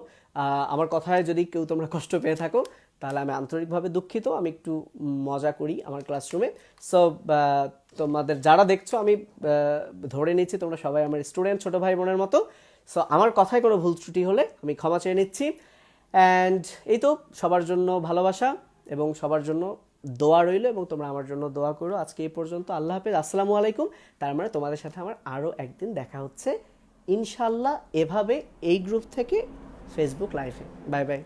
আমার কথায় যদি কেউ তোমরা কষ্ট পেয়ে থাকো তাহলে আমি আন্তরিকভাবে দুঃখিত। আমি একটু মজা করি আমার ক্লাসরুমে। সো তোমাদের যারা দেখছো আমি ধরে নিচ্ছি তোমরা সবাই আমার স্টুডেন্ট, ছোটো ভাই বোনের মতো। সো আমার কথায় কোনো ভুল ত্রুটি হলে আমি ক্ষমা চেয়ে নিচ্ছি। অ্যান্ড এই তো সবার জন্য ভালোবাসা এবং সবার জন্য দোয়া রইল, এবং তোমরা আমার জন্য দোয়া করো। আজকে এই পর্যন্ত, আল্লাহ হাফেজ, আসসালামু আলাইকুম। তার মানে তোমাদের সাথে আমার আরও একদিন দেখা হচ্ছে ইনশাল্লাহ, এভাবে এই গ্রুপ থেকে ফেসবুক লাইভে। Bye bye.